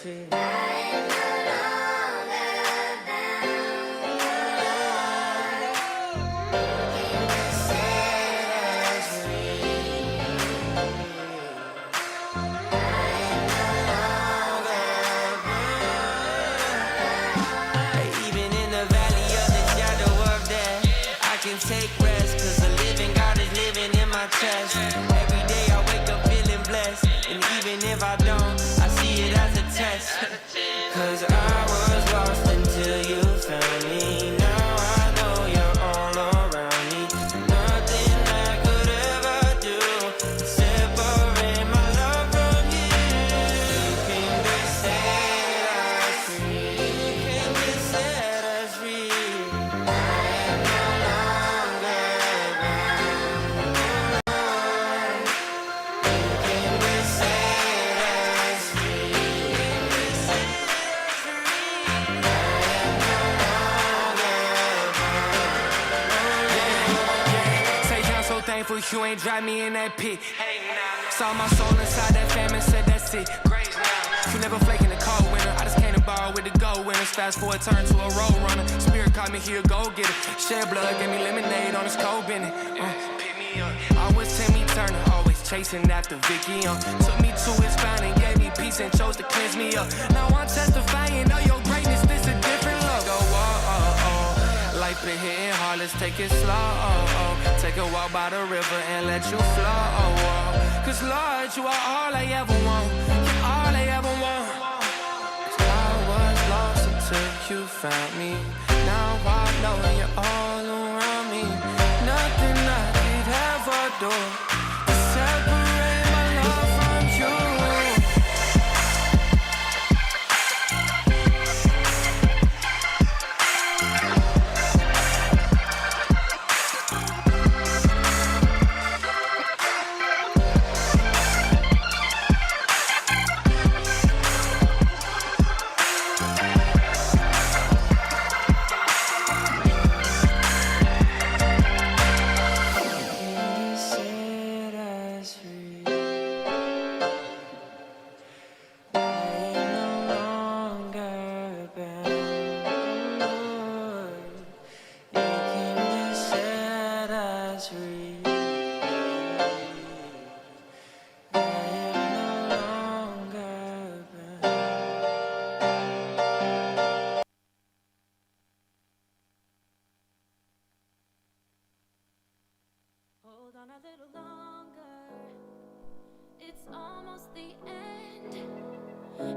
free. Take rest, cause the living God is living in my chest. Every day I wake up feeling blessed, and even if I don't, I see it as a test. Cause I was lost until you found me. Now I know you're all around me. Nothing I could ever do to separate my love from you. You came to set us free. You came to set us free. You ain't drive me in that pit. Saw my soul inside that famine, said that's it. Grace now. You never flake in the cold winter. I just came to borrow with the gold winners. Fast forward, turn to a road runner. Spirit caught me here, go get it. Shed blood, gave me lemonade on this cold bennett. Pick me up. Always Timmy Turner, always chasing after Vicky. Took me to his fountain, gave me peace and chose to cleanse me up. Now I'm testifying of your greatness. This a different look. Go, life been hitting hard, let's take it slow. Take a walk by the river and let you flow. Cause Lord, you are all I ever want. You're all I ever want. Cause I was lost until you found me. Now I know you're all around me. Nothing I could ever do to separate my love from you.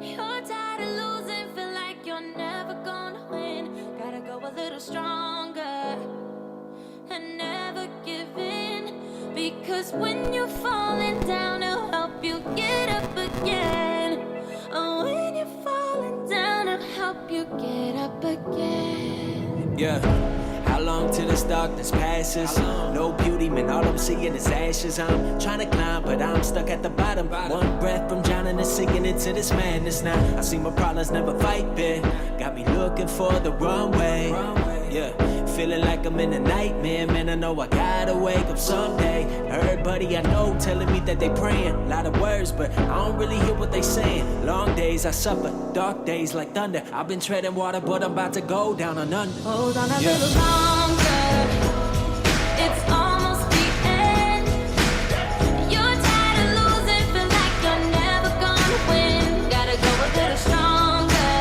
You're tired of losing, feel like you're never gonna win. Gotta go a little stronger and never give in. Because when you're falling down, it'll help you get up again. Oh, when you're falling down, it'll help you get up again. Yeah. How long till this darkness passes? No beauty, man, all I'm seeing is ashes. I'm trying to climb, but I'm stuck at the bottom. One breath from drowning and sinking into this madness now. I see my problems never fight back. Got me looking for the runway. Yeah, feeling like I'm in a nightmare. Man, I know I gotta wake up someday. Heard buddy I know telling me that they praying. A lot of words, but I don't really hear what they saying. Long days I suffer, dark days like thunder. I've been treading water, but I'm about to go down on under. Hold on a little longer. It's almost the end. You're tired of losing, feel like you're never gonna win. Gotta go a little stronger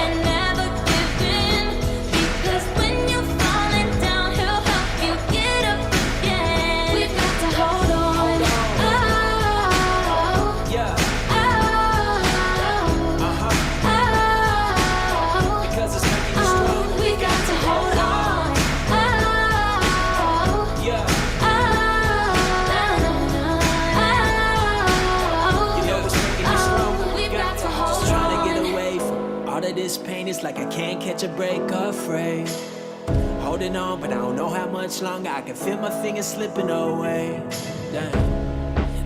and never give in. Because when you're falling down, he'll help you get up again. We've got to hold on. Oh, Yeah, because it's making you strong. we got to hold on. Yeah, you know it's making you strong. We've got to hold Just trying to get on. away from all of this pain. It's like I can't catch a break, afraid. Holding on, but I don't know how much longer. I can feel my fingers slipping away. Damn.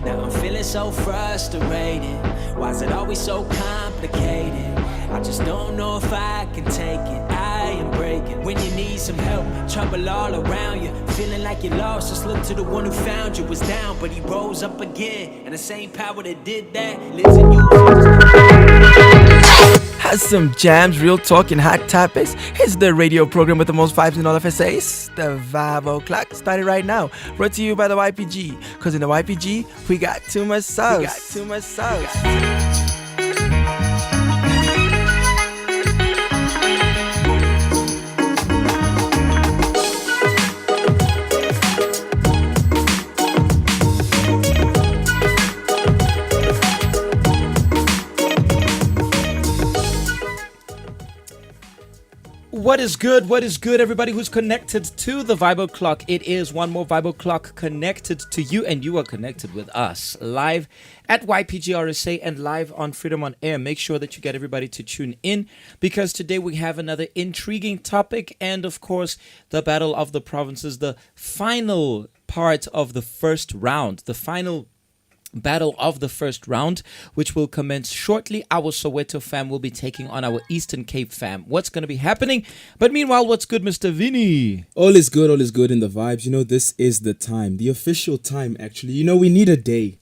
Now I'm feeling so frustrated. Why is it always so complicated? I just don't know if I can take it. I am breaking. When you need some help, trouble all around you. Feeling like you're lost, just look to the one who found you. Was down, but he rose up again. And the same power that did that lives in you. Some jams, real talk, and hot topics. It's the radio program with the most vibes in all of FSAs. The Vibe O'Clock started right now. Brought to you by the YPG. Because in the YPG, we got too much sauce. What is good? What is good, everybody who's connected to the Vibe O'Clock? It is one more Vibe O'Clock connected to you, and you are connected with us live at YPG RSA and live on Freedom on Air. Make sure that you get everybody to tune in, because today we have another intriguing topic, and of course, the Battle of the Provinces, the final part of the first round, the final battle of the first round, which will commence shortly. Our Soweto fam will be taking on our Eastern Cape fam. What's going to be happening? But meanwhile, what's good, Mr. Vinny? All is good in the vibes. You know, this is the time, the official time, actually. You know, we need a day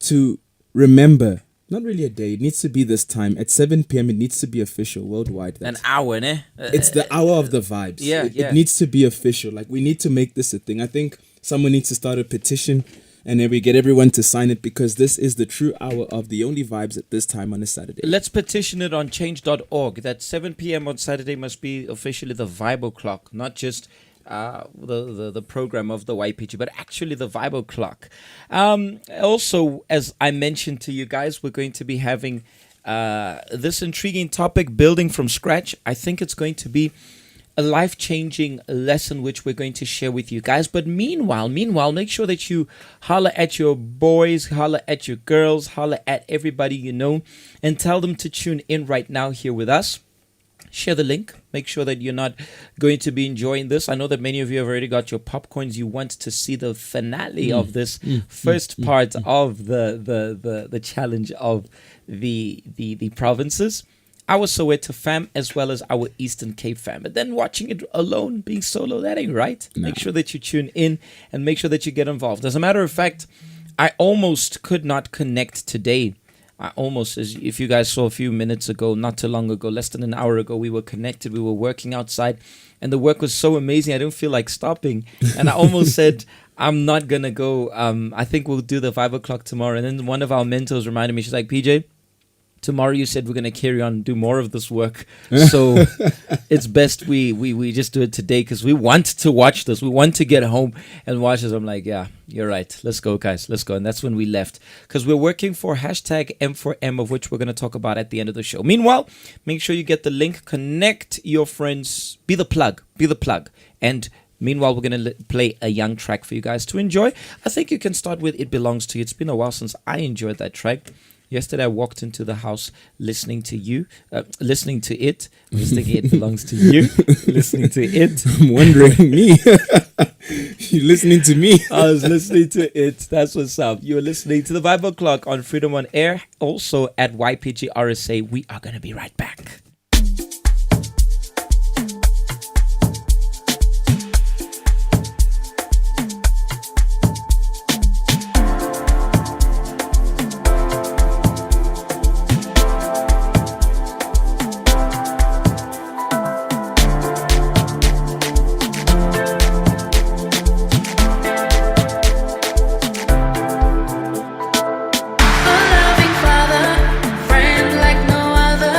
to remember. Not really a day. It needs to be this time. At 7 p.m., it needs to be official worldwide. An hour, ne? It's the hour of the vibes. It needs to be official. Like, we need to make this a thing. I think someone needs to start a petition, and then we get everyone to sign it, because this is the true hour of the only vibes at this time on a Saturday. Let's petition it on change.org. That 7 p.m. on Saturday must be officially the Vibe O'Clock, not just the program of the YPG, but actually the Vibe O'Clock. Also, as I mentioned to you guys, we're going to be having this intriguing topic, building from scratch. I think it's going to be a life-changing lesson which we're going to share with you guys. But meanwhile, make sure that you holler at your boys, holler at your girls, holler at everybody you know, and tell them to tune in right now here with us. Share the link. Make sure that you're not going to be enjoying this. I know that many of you have already got your popcorns. You want to see the finale of this first part of the challenge of the provinces. Our Soweto fam, as well as our Eastern Cape fam. But then watching it alone, being solo, that ain't right. No. Make sure that you tune in and make sure that you get involved. As a matter of fact, I almost could not connect today. As if you guys saw a few minutes ago, not too long ago, less than an hour ago, we were connected. We were working outside, and the work was so amazing. I didn't feel like stopping. And I almost said, I'm not going to go. I think we'll do the 5 o'clock tomorrow. And then one of our mentors reminded me, she's like, PJ, tomorrow you said we're going to carry on and do more of this work. So it's best we just do it today, because we want to watch this. We want to get home and watch this. I'm like, yeah, you're right. Let's go, guys. Let's go. And that's when we left, because we're working for hashtag M4M, of which we're going to talk about at the end of the show. Meanwhile, make sure you get the link. Connect your friends. Be the plug. And meanwhile, we're going to play a young track for you guys to enjoy. I think you can start with It Belongs to You. It's been a while since I enjoyed that track. Yesterday, I walked into the house listening to it. I was thinking it belongs to you. Listening to it. I'm wondering, me. You listening to me? I was listening to it. That's what's up. You're listening to the Vibe O'Clock on Freedom on Air. Also at YPG RSA. We are going to be right back. A loving father, friend like no other.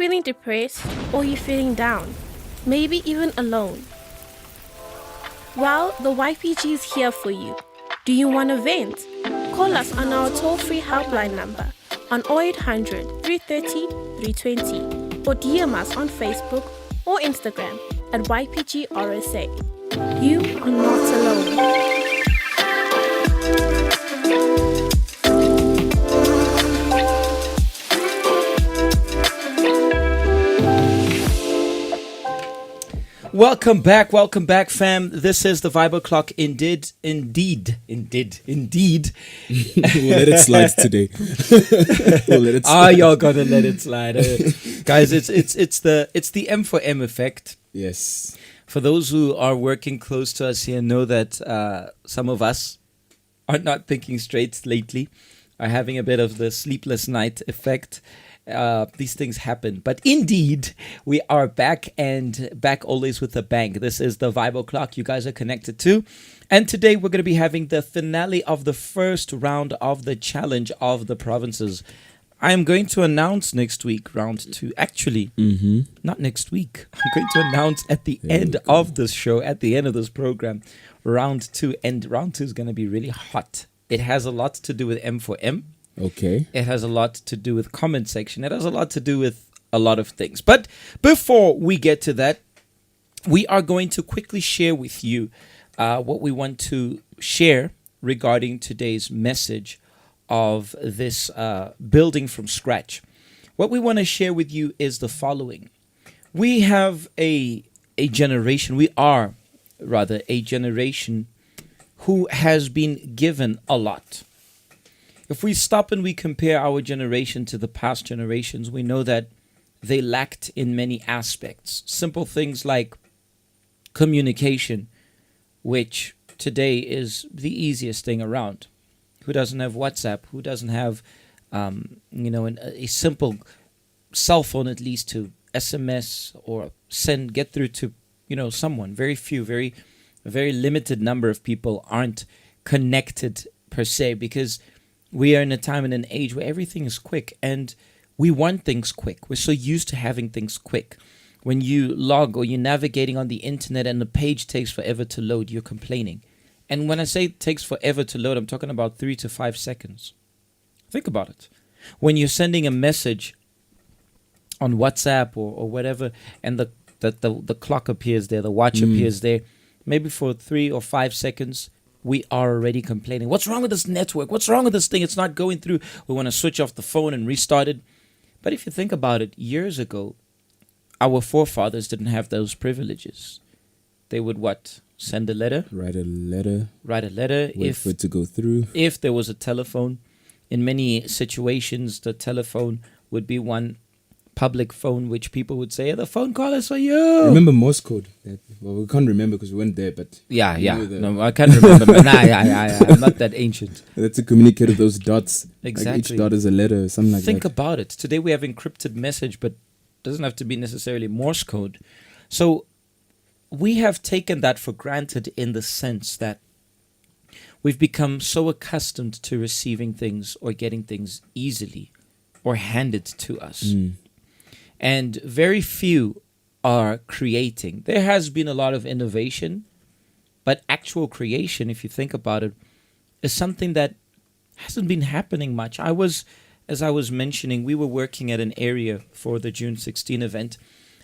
feeling depressed or you're feeling down, maybe even alone? Well, the YPG is here for you. Do you want to vent? Call us on our toll-free helpline number on 0800 330 320 or DM us on Facebook or Instagram at YPG RSA. You are not alone. Welcome back, fam. This is the Vibe O'Clock. Indeed. We'll let it slide today. Y'all gonna let it slide, guys. It's the M for M effect. Yes. For those who are working close to us here, know that some of us are not thinking straight lately, are having a bit of the sleepless night effect. These things happen, but indeed we are back, and back always with a bang. This is the Vibe O'Clock you guys are connected to, and today we're going to be having the finale of the first round of the challenge of the provinces. I am going to announce next week round 2. Actually, not next week. I'm going to announce at the end of this show, at the end of this program, round 2, and round 2 is going to be really hot. It has a lot to do with M for M. Okay. It has a lot to do with comment section. It has a lot to do with a lot of things. But before we get to that, we are going to quickly share with you what we want to share regarding today's message of this building from scratch. What we want to share with you is the following. We have a generation, we are rather a generation who has been given a lot. If we stop and we compare our generation to the past generations, we know that they lacked in many aspects. Simple things like communication, which today is the easiest thing around. Who doesn't have WhatsApp? Who doesn't have, a simple cell phone at least to SMS or get through to, someone? Very few, a very limited number of people aren't connected per se, because we are in a time and an age where everything is quick, and we want things quick. We're so used to having things quick. When you log or you're navigating on the internet and the page takes forever to load, you're complaining. And when I say it takes forever to load, I'm talking about 3 to 5 seconds. Think about it. When you're sending a message on WhatsApp or whatever, and the clock appears there, the watch appears there, maybe for 3 or 5 seconds, we are already complaining. What's wrong with this network? What's wrong with this thing? It's not going through. We want to switch off the phone and restart it. But if you think about it, years ago, our forefathers didn't have those privileges. They would what? Send a letter? Write a letter. Wait for it to go through. If there was a telephone, in many situations, the telephone would be one public phone, which people would say, the phone call is for you. Remember Morse code? Well, we can't remember because we weren't there, but... Yeah. No, I can't remember. But I'm not that ancient. That's to communicate with those dots. Exactly. Like each dot is a letter or something like that. Think about it. Today we have encrypted message, but it doesn't have to be necessarily Morse code. So we have taken that for granted in the sense that we've become so accustomed to receiving things or getting things easily or handed to us. And very few are creating. There has been a lot of innovation, but actual creation, if you think about it, is something that hasn't been happening much. As I was mentioning, we were working at an area for the June 16 event,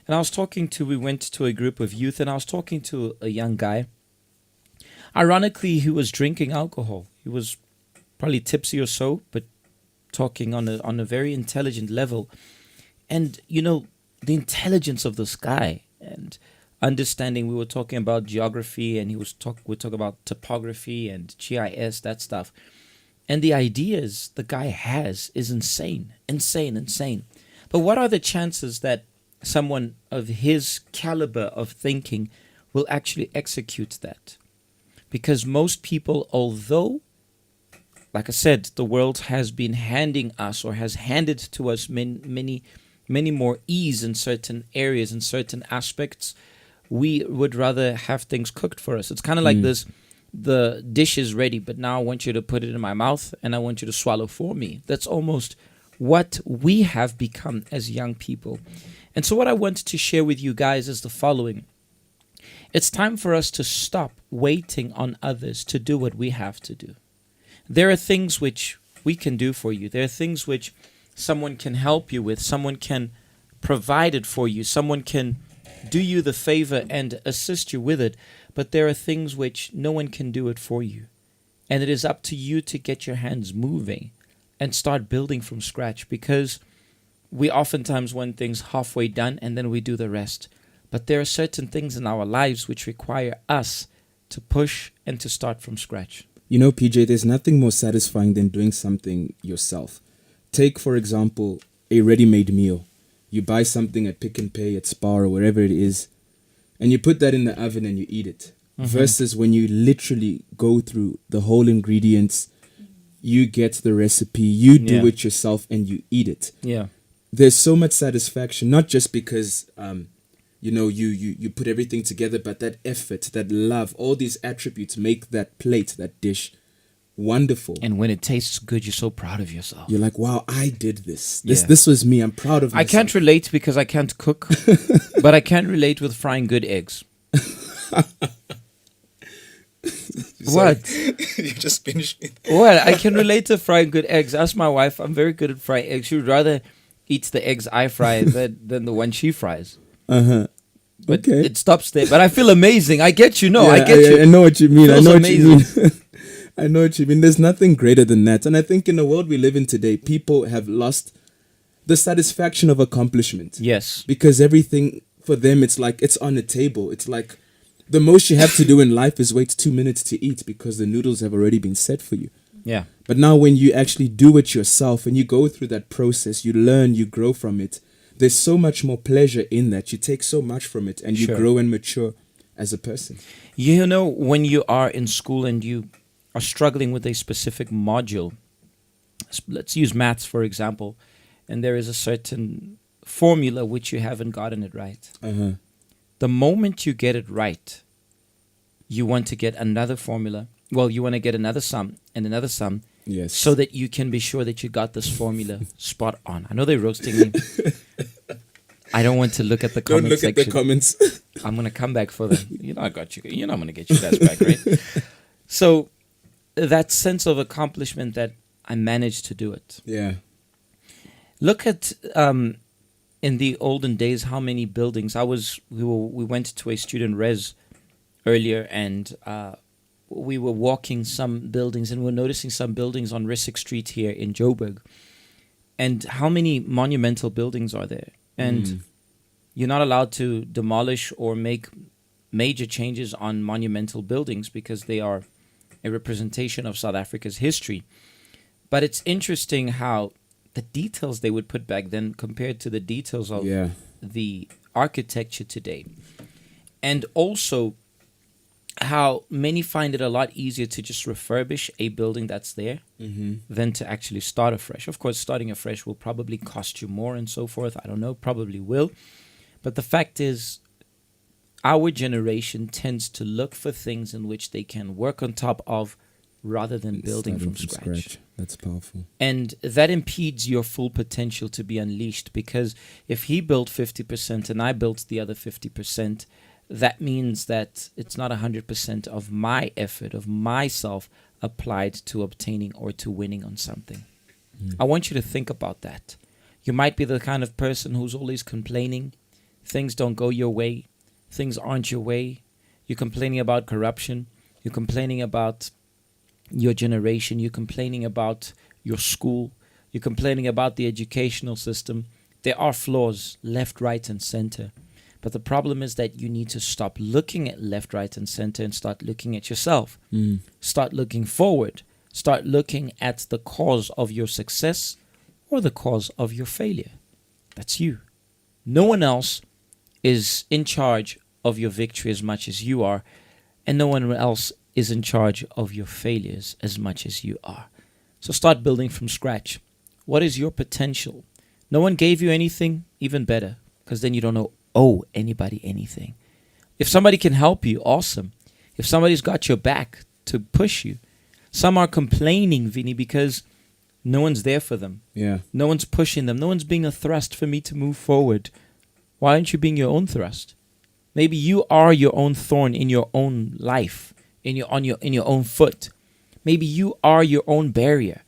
and we went to a group of youth, and I was talking to a young guy. Ironically, he was drinking alcohol. He was probably tipsy or so, but talking on a very intelligent level. And, the intelligence of this guy and understanding, we were talking about geography, and we talk about topography and GIS, that stuff. And the ideas the guy has is insane. But what are the chances that someone of his caliber of thinking will actually execute that? Because most people, although, like I said, the world has been handing us or has handed to us many more ease in certain areas, in certain aspects, we would rather have things cooked for us. It's kind of like this, the dish is ready, but now I want you to put it in my mouth and I want you to swallow for me. That's almost what we have become as young people. And so what I want to share with you guys is the following. It's time for us to stop waiting on others to do what we have to do. There are things which we can do for you. There are things which someone can help you with. Someone can provide it for you. Someone can do you the favor and assist you with it. But there are things which no one can do it for you. And it is up to you to get your hands moving and start building from scratch, because we oftentimes want things halfway done and then we do the rest. But there are certain things in our lives which require us to push and to start from scratch. You know, PJ, there's nothing more satisfying than doing something yourself. Take, for example, a ready-made meal. You buy something at Pick and Pay, at Spar, or wherever it is, and you put that in the oven and you eat it. Versus when you literally go through the whole ingredients, you get the recipe, you do it yourself, and you eat it. Yeah. There's so much satisfaction, not just because you put everything together, but that effort, that love, all these attributes make that plate, that dish, wonderful. And when it tastes good, you're so proud of yourself. You're like, wow, I did this. This was me. I'm proud of myself. I can't relate because I can't cook, but I can relate with frying good eggs. What? You just finished it. Well, I can relate to frying good eggs. Ask my wife. I'm very good at frying eggs. She would rather eat the eggs I fry than the one she fries. But okay. It stops there. But I feel amazing. I get you. No, I get you. I know what you mean. Feels amazing. I know what you mean. There's nothing greater than that. And I think in the world we live in today, people have lost the satisfaction of accomplishment. Yes. Because everything for them, it's like it's on the table. It's like the most you have to do in life is wait 2 minutes to eat because the noodles have already been set for you. Yeah. But now when you actually do it yourself and you go through that process, you learn, you grow from it. There's so much more pleasure in that. You take so much from it and you grow and mature as a person. You know, when you are in school and you are struggling with a specific module, let's use maths, for example, and there is a certain formula which you haven't gotten it right. The moment you get it right, you want to get another formula. Well, you want to get another sum and another sum. Yes. So that you can be sure that you got this formula spot on. I know they're roasting me. I don't want to look at the comment section. Don't look at the comments. I'm going to come back for them. You know I got you. You know I'm going to get you guys back, right? So that sense of accomplishment that I managed to do it. Yeah. Look at in the olden days how many buildings. We went to a student res earlier, and we were walking some buildings, and we're noticing some buildings on Rissik Street here in Joburg. And how many monumental buildings are there? And you're not allowed to demolish or make major changes on monumental buildings because they are a representation of South Africa's history. But it's interesting how the details they would put back then compared to the details of the architecture today. And also how many find it a lot easier to just refurbish a building that's there than to actually start afresh. Of course, starting afresh will probably cost you more and so forth. I don't know, probably will. But the fact is, our generation tends to look for things in which they can work on top of rather than building from scratch. That's powerful. And that impedes your full potential to be unleashed, because if he built 50% and I built the other 50%, that means that it's not 100% of my effort, of myself, applied to obtaining or to winning on something. I want you to think about that. You might be the kind of person who's always complaining. Things don't go your way. Things aren't your way. You're complaining about corruption. You're complaining about your generation. You're complaining about your school. You're complaining about the educational system. There are flaws left, right, and center. But the problem is that you need to stop looking at left, right, and center and start looking at yourself. Start looking forward. Start looking at the cause of your success or the cause of your failure. That's you. No one else is in charge of your victory as much as you are, and no one else is in charge of your failures as much as you are. So start building from scratch. What is your potential? No one gave you anything, even better, because then you don't owe anybody anything. If somebody can help you, awesome. If somebody's got your back to push you. Some are complaining, Vinny, because No one's there for them. Yeah. No one's pushing them. No one's being a thrust for me to move forward. Why aren't you being your own thrust? Maybe you are your own thorn in your own life, in your own foot. Maybe you are your own barrier.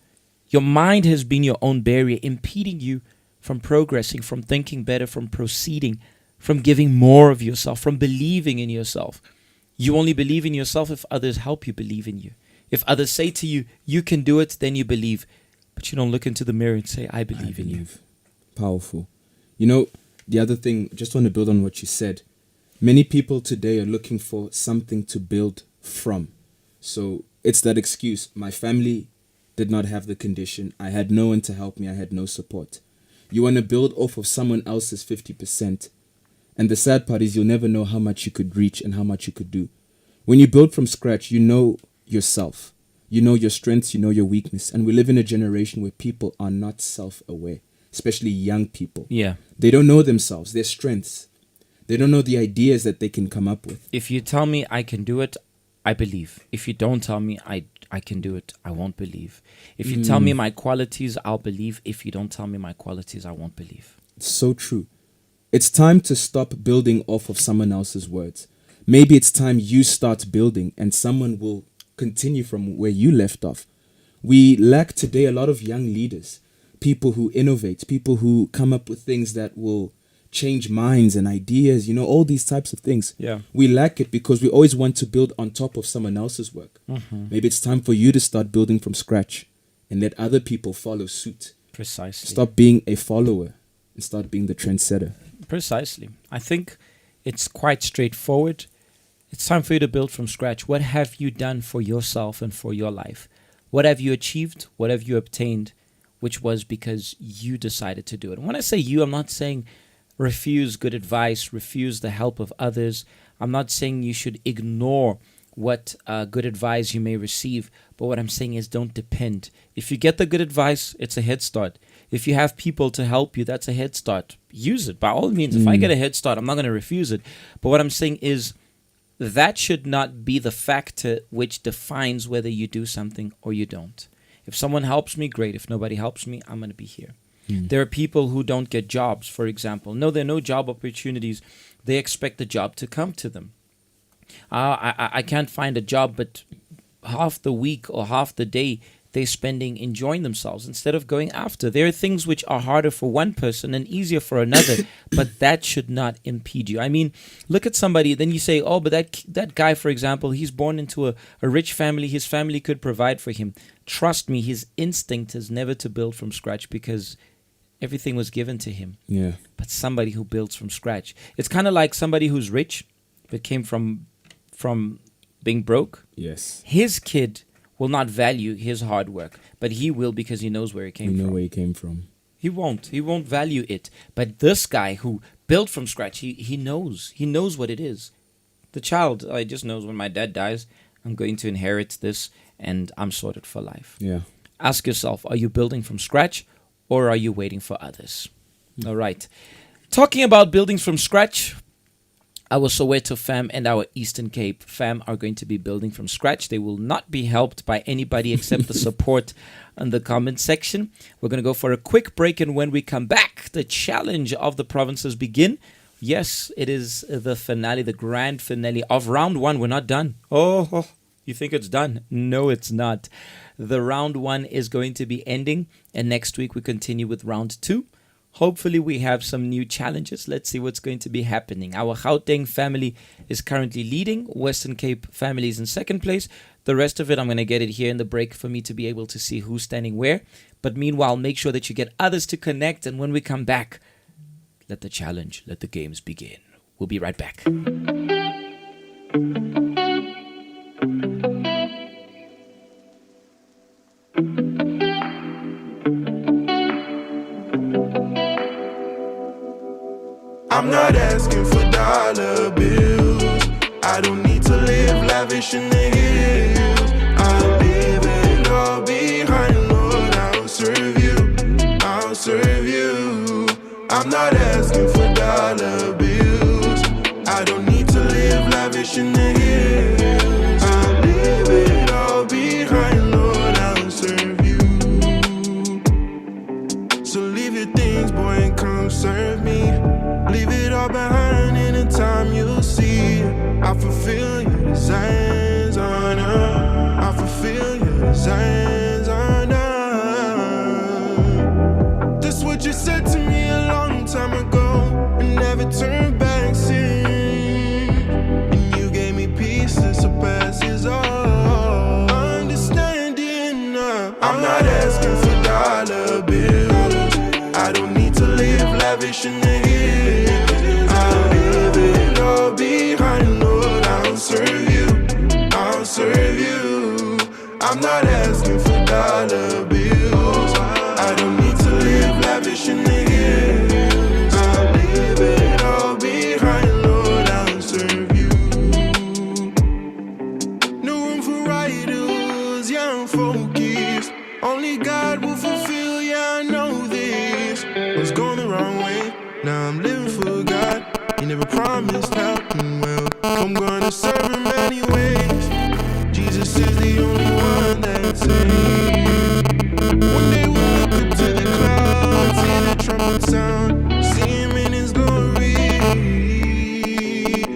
Your mind has been your own barrier, impeding you from progressing, from thinking better, from proceeding, from giving more of yourself, from believing in yourself. You only believe in yourself if others help you believe in you. If others say to you, you can do it, then you believe. But you don't look into the mirror and say, I believe in you. Powerful. You know, the other thing, just want to build on what you said. Many people today are looking for something to build from. So it's that excuse. My family did not have the condition. I had no one to help me. I had no support. You want to build off of someone else's 50%. And the sad part is you'll never know how much you could reach and how much you could do. When you build from scratch, you know yourself. You know your strengths, you know your weakness. And we live in a generation where people are not self-aware, especially young people. Yeah. They don't know themselves, their strengths. They don't know the ideas that they can come up with. If you tell me I can do it, I believe. If you don't tell me I can do it, I won't believe. If you tell me my qualities, I'll believe. If you don't tell me my qualities, I won't believe. It's so true. It's time to stop building off of someone else's words. Maybe it's time you start building and someone will continue from where you left off. We lack today a lot of young leaders, people who innovate, people who come up with things that will change minds and ideas, you know, all these types of things. Yeah. We lack it because we always want to build on top of someone else's work. Maybe it's time for you to start building from scratch and let other people follow suit. Precisely. Stop being a follower and start being the trendsetter. Precisely. I think it's quite straightforward. It's time for you to build from scratch. What have you done for yourself and for your life? What have you achieved? What have you obtained? Which was because you decided to do it. And when I say you, I'm not saying refuse good advice, refuse the help of others. I'm not saying you should ignore what good advice you may receive. But what I'm saying is don't depend. If you get the good advice, it's a head start. If you have people to help you, that's a head start. Use it. By all means, if I get a head start, I'm not going to refuse it. But what I'm saying is that should not be the factor which defines whether you do something or you don't. If someone helps me, great. If nobody helps me, I'm going to be here. There are people who don't get jobs, for example. No, there are no job opportunities. They expect the job to come to them. I can't find a job, but half the week or half the day they're spending enjoying themselves instead of going after. There are things which are harder for one person and easier for another, but that should not impede you. I mean, look at somebody, then you say, oh, but that guy, for example, he's born into a rich family. His family could provide for him. Trust me, his instinct is never to build from scratch because everything was given to him. Yeah. But somebody who builds from scratch. It's kind of like somebody who's rich but came from being broke. Yes. His kid will not value his hard work, but he will because he knows where it came from. You know where he came from. He won't value it. But this guy who built from scratch, he knows what it is. The child, I just knows when my dad dies, I'm going to inherit this and I'm sorted for life. Yeah. Ask yourself, are you building from scratch or are you waiting for others? All right. Talking about buildings from scratch, our Soweto fam and our Eastern Cape fam are going to be building from scratch. They will not be helped by anybody except the support in the comment section. We're going to go for a quick break, and when we come back, the challenge of the provinces begin. Yes, it is the finale, the grand finale of round one. We're not done. Oh, you think it's done? No, it's not. The round one is going to be ending, and next week we continue with round two. Hopefully we have some new challenges. Let's see what's going to be happening. Our Gauteng family is currently leading. Western Cape family is in second place. The rest of it, I'm going to get it here in the break for me to be able to see who's standing where. But meanwhile, make sure that you get others to connect. And when we come back, let the challenge, let the games begin. We'll be right back. I'm not asking for dollar bills. I don't need to live lavish in the hills. I'll leave it all behind, Lord. I'll serve you. I'll serve you. I'm not asking for dollar bills. I don't need to live lavish in the hills. I'll leave it all behind, Lord. I'll serve you. fulfill your desires on earth. I'll fulfill your desires on earth. That's what you said to me a long time ago, and never turn back since. And you gave me peace that surpasses all understanding. I'm not asking for dollar bills. I don't need to live lavish in the hills. I'll leave it all behind, Lord. I'll serve you. I'll serve you. I'm not asking for dollar bills. I don't need to live lavish in the hills. I'll leave it all behind, Lord. I'll serve you. No room for idols, yeah, I'm focused. Only God will fulfill, yeah, I know this. Was going the wrong way, now I'm living for God. He never promised helping well. I'm gonna serve him anyways. Jesus is the only one that saves. One day we'll look up to the clouds, hear the trumpet sound, see him in his glory.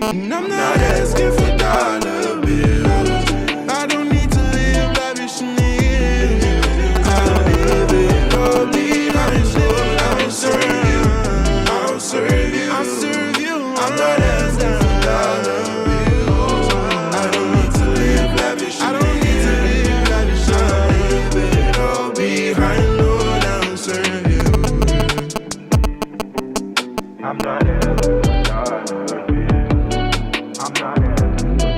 And I'm not asking for dollar bills. I don't need to live lavish in the hills. I'll live it all behind, Lord. I'll serve you. I'll serve you. I'll serve you. I'm not asking for dollar bills. I don't need to live lavish. I don't need to live lavish. I'll live it all behind, Lord. I'll serve you. I'm not asking for dollar bills. I'm not asking for dollar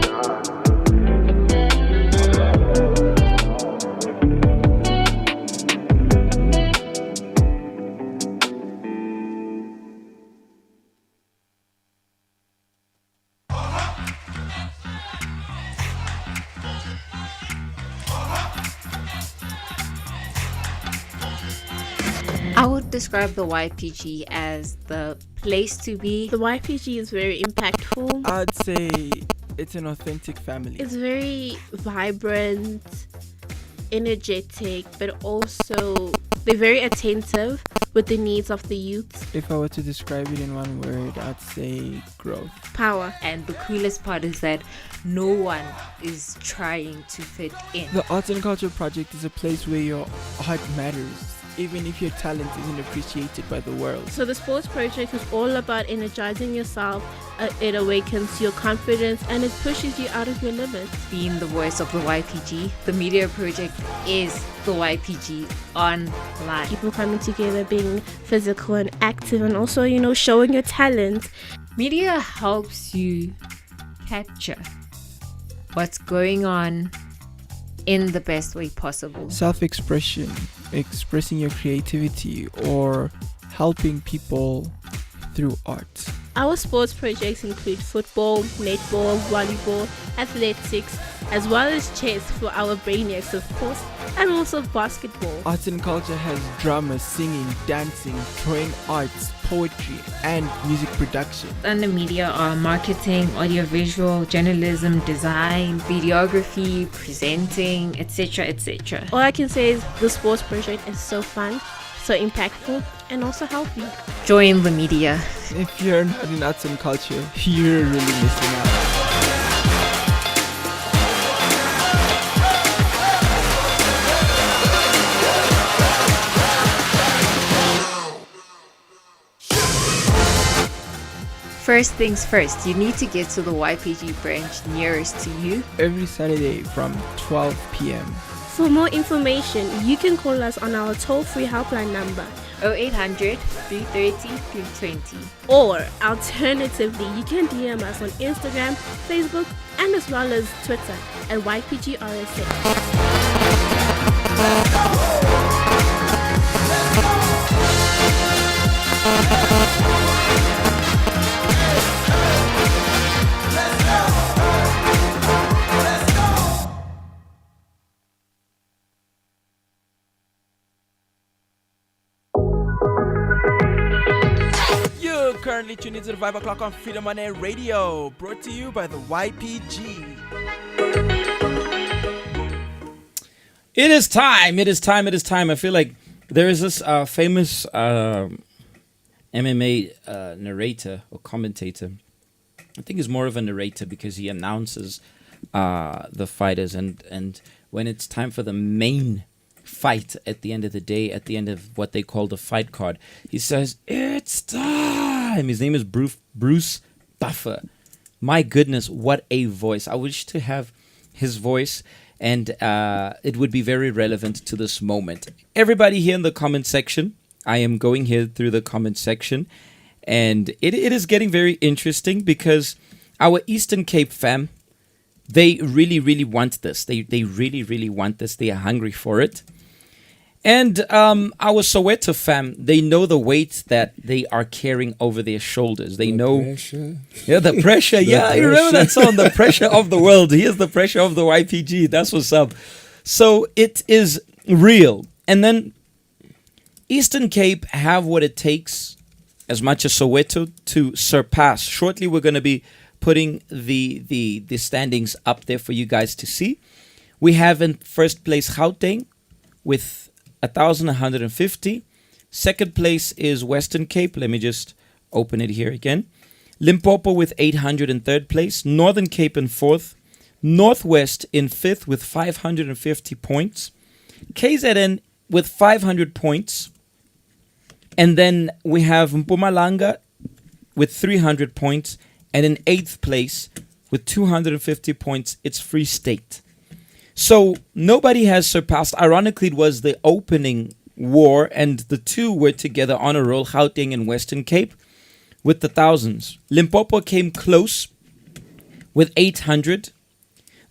I would describe the YPG as the place to be. The YPG is very impactful. I'd say it's an authentic family. It's very vibrant, energetic, but also they're very attentive with the needs of the youth. If I were to describe it in one word, I'd say growth. Power. And the coolest part is that no one is trying to fit in. The Arts and Culture Project is a place where your art matters, even if your talent isn't appreciated by the world. So the sports project is all about energizing yourself. It awakens your confidence and it pushes you out of your limits. Being the voice of the YPG, the media project is the YPG online. People coming together, being physical and active, and also, showing your talent. Media helps you capture what's going on in the best way possible. Self-expression, expressing your creativity, or helping people through art. Our sports projects include football, netball, volleyball, athletics, as well as chess for our brainiacs, of course, and also basketball. Arts and Culture has drama, singing, dancing, drawing arts, poetry, and music production. Under media are marketing, audiovisual, journalism, design, videography, presenting, etc., etc. All I can say is the sports project is so fun, so impactful, and also healthy. Join the media. If you're not in arts and culture, you're really missing out. First things first, you need to get to the YPG branch nearest to you. Every Saturday from 12 p.m. For more information, you can call us on our toll-free helpline number 0800 330 320. Or alternatively, you can DM us on Instagram, Facebook, and as well as Twitter at YPGRSA. Currently tuned into the 5 o'clock on Freedom on Air Radio, brought to you by the YPG. It is time. I feel like there is this famous MMA narrator or commentator I think he's more of a narrator because he announces the fighters, and when it's time for the main fight at the end of the day, at the end of what they call the fight card, he says, "It's time." His name is Bruce Buffer. My goodness, what a voice. I wish to have his voice, and it would be very relevant to this moment. Everybody here in the comment section, I am going here through the comment section, and it is getting very interesting because our Eastern Cape fam, they really, really want this. They really, really want this. They are hungry for it. And our Soweto fam, they know the weight that they are carrying over their shoulders. They know pressure. Yeah, the pressure. Yeah, you remember that song, The Pressure of the World. Here's the pressure of the YPG. That's what's up. So it is real. And then Eastern Cape have what it takes, as much as Soweto, to surpass. Shortly, we're going to be putting the standings up there for you guys to see. We have in first place Gauteng with 1,150. Second place is Western Cape. Let me just open it here again. Limpopo with 800 in third place. Northern Cape in fourth. Northwest in fifth with 550 points. KZN with 500 points. And then we have Mpumalanga with 300 points. And in eighth place with 250 points, it's Free State. So nobody has surpassed. Ironically, it was the opening war, and the two were together on a roll, Gauteng and Western Cape, with the thousands. Limpopo came close with 800.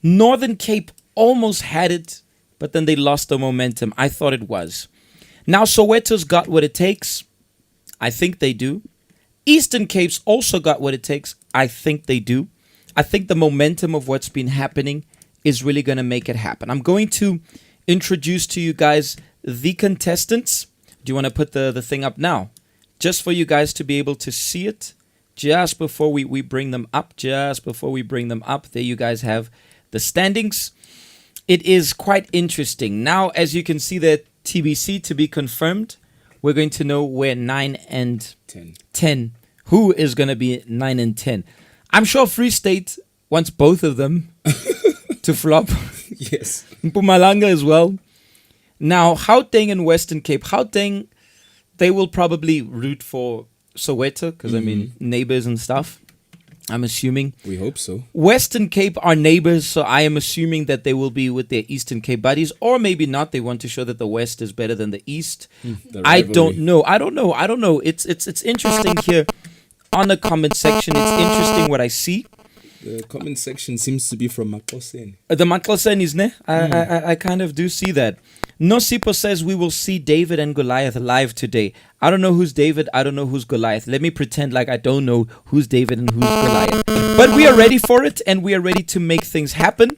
Northern Cape almost had it, but then they lost the momentum. I thought it was. Now Soweto's got what it takes. I think they do. Eastern Cape's also got what it takes. I think they do. I think the momentum of what's been happening is really going to make it happen. I'm going to introduce to you guys the contestants. Do you want to put the thing up now? Just for you guys to be able to see it. Just before we bring them up. Just before we bring them up. There you guys have the standings. It is quite interesting. Now, as you can see there, TBC to be confirmed. We're going to know where 9 and 10. Who is going to be 9 and 10. I'm sure Free State wants both of them to flop. Yes. Mpumalanga as well. Now, Gauteng and Western Cape. Gauteng, they will probably root for Soweto because, I mean, neighbors and stuff. I'm assuming. We hope so. Western Cape are neighbors, so I am assuming that they will be with their Eastern Cape buddies, or maybe not. They want to show that the West is better than the East. I don't know. It's interesting here on the comment section. It's interesting what I see. The comment section seems to be from Makoseni. The Makoseni is ne? I kind of do see that. Nosipo says we will see David and Goliath live today. I don't know who's David. I don't know who's Goliath. Let me pretend like I don't know who's David and who's Goliath. But we are ready for it, and we are ready to make things happen.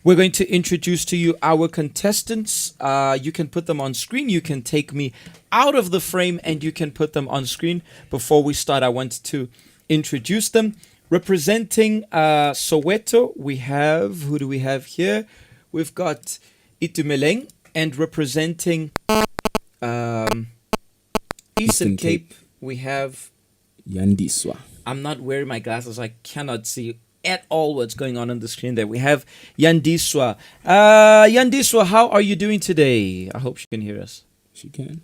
We're going to introduce to you our contestants. You can put them on screen. You can take me out of the frame, and you can put them on screen. Before we start, I want to introduce them. Representing Soweto, we have, who do we have here? We've got Itumeleng. And representing Eastern Cape, we have Yandiswa. I'm not wearing my glasses. I cannot see at all what's going on the screen there. We have Yandiswa. Yandiswa, how are you doing today? I hope she can hear us. She can.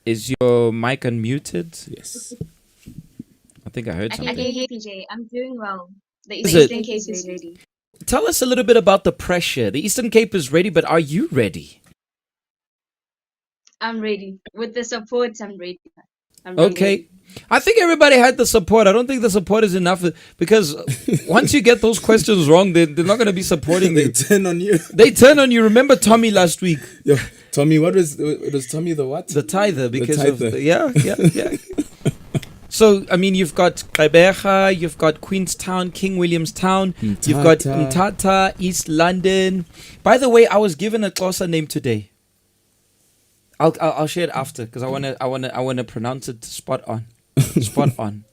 Is your mic unmuted? Yes. I think I heard something. I can hear PJ. I'm doing well. The Is Eastern Cape is ready. Tell us a little bit about the pressure. The Eastern Cape is ready, but are you ready? I'm ready. With the support, I'm ready. Okay. I think everybody had the support. I don't think the support is enough because once you get those questions wrong, they're not going to be supporting They you. turn on you. They turn on you. Remember Tommy last week? Yo, Tommy, what was Tommy the what? The tither. Because tither. of yeah. So, I mean, you've got Gqeberha, you've got Queenstown, King Williamstown, you've got Mthatha, East London. By the way, I was given a Xhosa name today. I'll share it after because I wanna pronounce it spot on. Spot on.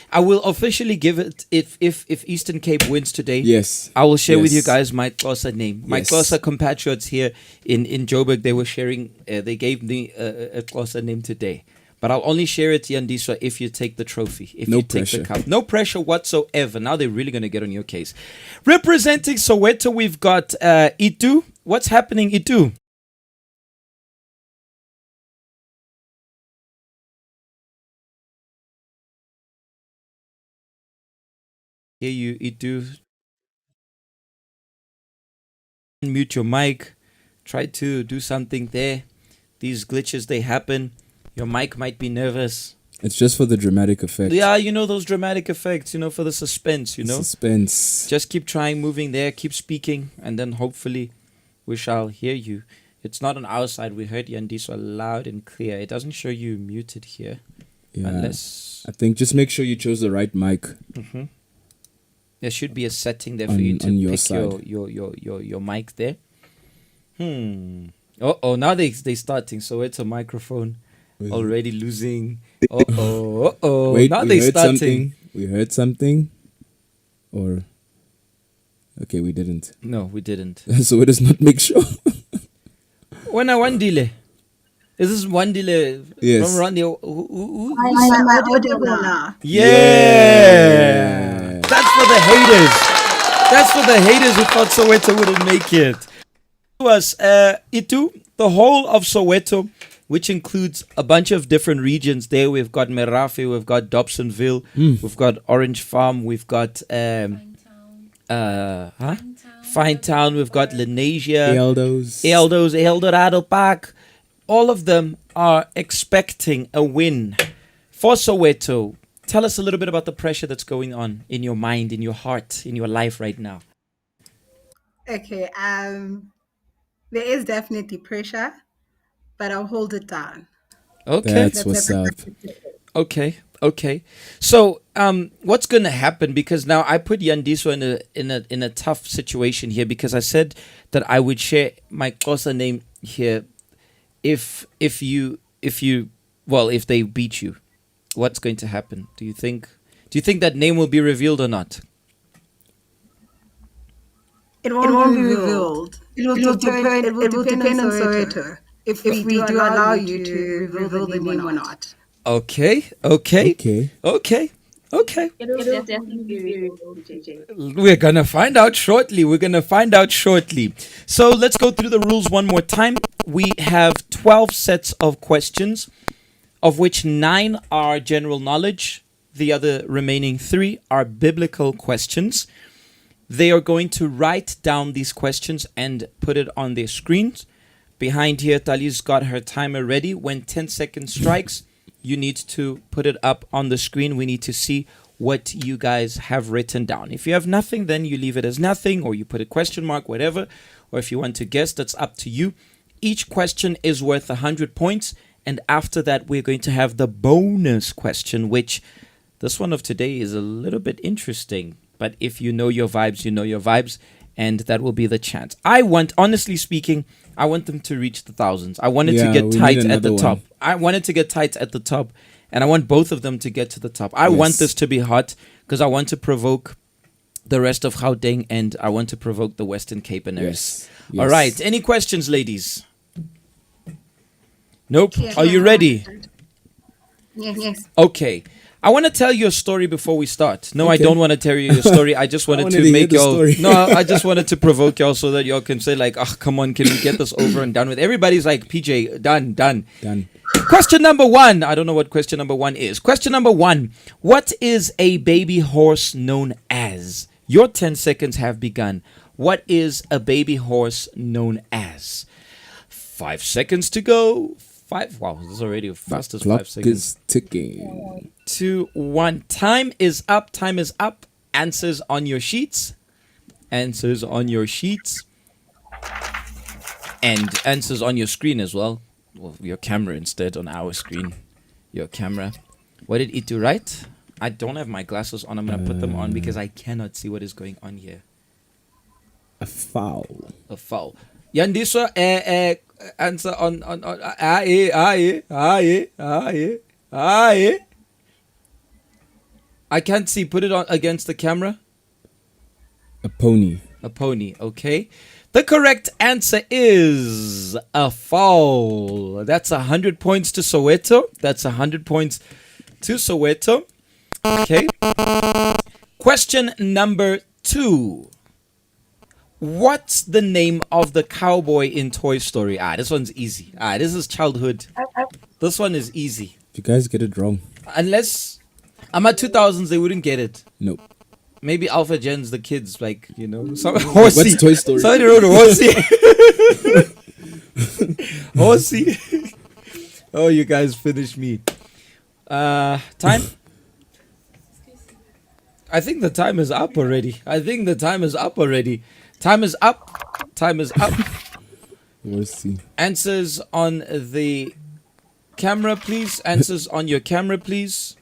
I will officially give it if Eastern Cape wins today. Yes. I will share with you guys my Xhosa name. My Xhosa compatriots here in Joburg, they were sharing. They gave me a Xhosa name today. But I'll only share it, Yandiswa, if you take the trophy. If No you take pressure. the cup. No pressure whatsoever. Now they're really going to get on your case. Representing Soweto, we've got Itu. What's happening, Itu? Hear you, Itu. Mute your mic. Try to do something there. These glitches, they happen. Your mic might be nervous. It's just for the dramatic effect. Yeah, you know those dramatic effects, for the suspense, Suspense. Just keep trying, moving there, keep speaking, and then hopefully we shall hear you. It's not on our side. We heard Yandiswa loud and clear. It doesn't show you muted here. Yeah. Unless I think just make sure you chose the right mic. there should be a setting there for On- you to on your pick side. your mic there. Now they starting. So it's a microphone already losing. Wait, Now we they heard starting. something. We heard something. Or okay, we didn't. No, we didn't. So it does not make sure. When I one delay. Is this one delay Yes. from Randy? Yeah. That's for the haters. That's for the haters who thought Soweto wouldn't make it. It was Itu, the whole of Soweto, which includes a bunch of different regions there. We've got Merafe, we've got Dobsonville, we've got Orange Farm, we've got Finetown, we've got Lenasia, Eldos. Eldorado Park. All of them are expecting a win for Soweto. Tell us a little bit about the pressure that's going on in your mind, in your heart, in your life right now. Okay, there is definitely pressure, but I'll hold it down. Okay. That's what's up. Okay. So, what's going to happen? Because now I put Yandiswa in a tough situation here because I said that I would share my Xhosa name here if they beat you. What's going to happen? Do you think that name will be revealed or not? It won't be revealed. It will depend on Soweto if we do allow you to reveal the name or not. Okay. Okay. It will definitely be revealed, JJ. We're going to find out shortly. So let's go through the rules one more time. We have 12 sets of questions, of which 9 are general knowledge. The other remaining 3 are biblical questions. They are going to write down these questions and put it on their screens. Behind here, Tali's got her timer ready. When 10 seconds strikes, you need to put it up on the screen. We need to see what you guys have written down. If you have nothing, then you leave it as nothing, or you put a question mark, whatever. Or if you want to guess, that's up to you. Each question is worth 100 points. And after that, we're going to have the bonus question, which this one of today is a little bit interesting. But if you know your vibes, you know your vibes. And that will be the chance. Honestly speaking, I want them to reach the thousands. I wanted to get tight at the top. I wanted to get tight at the top. And I want both of them to get to the top. I want this to be hot because I want to provoke the rest of Gauteng and I want to provoke the Western Capenaires. Yes. All right. Any questions, ladies? Nope. Yes. Are you ready? Yes. Okay. I want to tell you a story before we start. No, I Okay. don't want to tell you a story. I just wanted wanted to to make hear the y'all. story. No, I just wanted to provoke y'all so that y'all can say like, "Oh, come on, can we get this over and done with?" Everybody's like, "PJ, done." Done. Question number 1. I don't know what question number 1 is. Question number 1. What is a baby horse known as? Your 10 seconds have begun. What is a baby horse known as? 5 seconds to go. 5. Wow, this is already fast as 5 Clock seconds. is ticking. 2, 1. Time is up. Answers on your sheets. And answers on your screen as well. Well, your camera instead on our screen. Your camera. What did it do right? I don't have my glasses on. I'm going to put them on because I cannot see what is going on here. A foul. A foul. Yandiswa, answer on I can't see. Put it on against the camera. A pony. A pony, okay. The correct answer is a foul. That's 100 points to Soweto. That's 100 points to Soweto. Okay. Question number 2. What's the name of the cowboy in Toy Story? This one's easy. This is childhood. This one is easy. If you guys get it wrong. Unless I'm at 2000s, they wouldn't get it. Nope. Maybe Alpha Gen's the kids, like, you know. Horsey. What's Toy Story? Somebody wrote Horsey. Horsey. Oh, you guys finished me. Time? I think the time is up already. Time is up. Time is up. Horsey. Answers on the camera, please. Answers on your camera, please.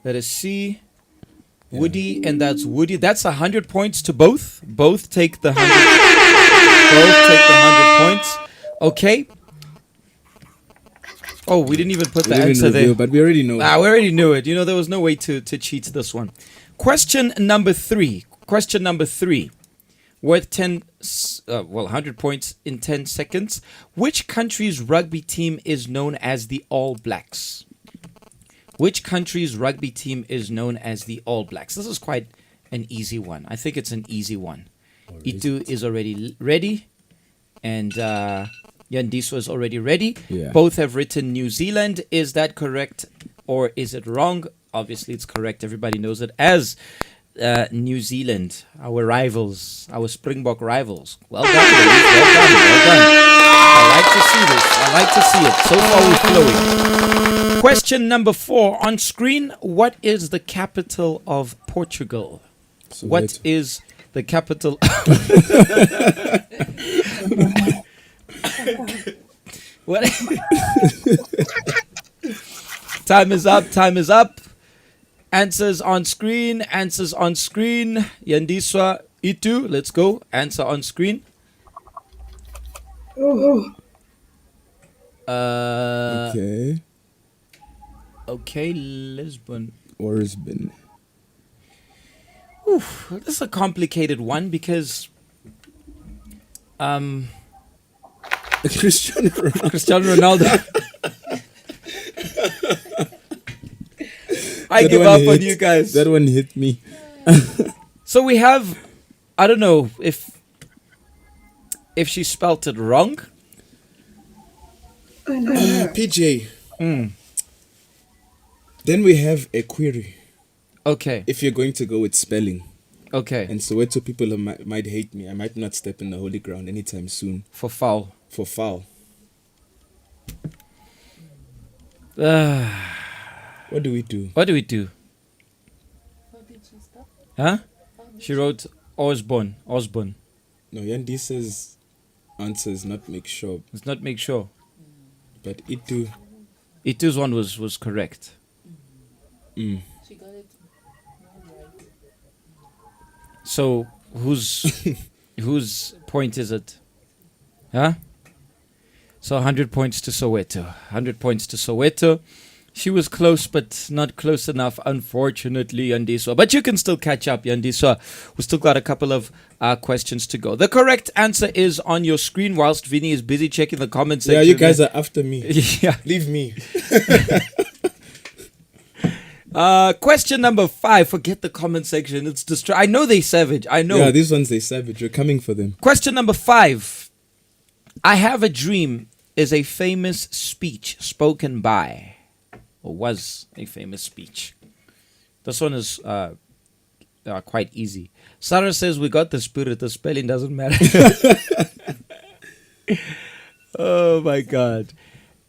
Let us see. Woody, and that's Woody. That's 100 points to both. Both take the 100. Both take the 100 points. Okay. Oh, we didn't even put the answer there. But we already know. We already knew it. You know, there was no way to cheat this one. Question number 3. Worth 100 points in 10 seconds. Which country's rugby team is known as the All Blacks? Which country's rugby team is known as the All Blacks? This is quite an easy one. I think it's an easy one. Itu is already ready. And Yandiso is already ready. Yeah. Both have written New Zealand. Is that correct or is it wrong? Obviously, it's correct. Everybody knows it as New Zealand. Our rivals. Our Springbok rivals. Well done, ladies. Well done. I like to see this. I like to see it. So far, we're flowing. Question number 4 on screen. What is the capital of Portugal? What is the capital? What? Time is up. Answers on screen. Yandiswa, Itu, let's go. Answer on screen. Okay, Lisbon. Orsbin. Oof, this is a complicated one because Cristiano Ronaldo. I give up on you guys. That one hit me. So we have, I don't know if she spelt it wrong. PJ. Then we have a query. Okay. If you're going to go with spelling. Okay. And Soweto people might hate me. I might not step in the holy ground anytime soon. For foul. What do we do? What did she spell? Huh? She wrote Osborne. No, Yandi says answer is not make sure. It's not make sure. But Itu. Itu's one was correct. She got it right. So whose point is it? Huh? So 100 points to Soweto. She was close, but not close enough, unfortunately, Yandiswa. But you can still catch up, Yandiswa. We still got a couple of questions to go. The correct answer is on your screen whilst Vinny is busy checking the comment section. Yeah, you guys are after me. Yeah. Leave me. Question number 5. Forget the comment section. It's I know they savage. I know. Yeah, these ones they savage. We're coming for them. Question number 5. I have a dream is a famous speech spoken by, or was a famous speech. This one is quite easy. Sarah says we got the spirit. The spelling doesn't matter. Oh my God.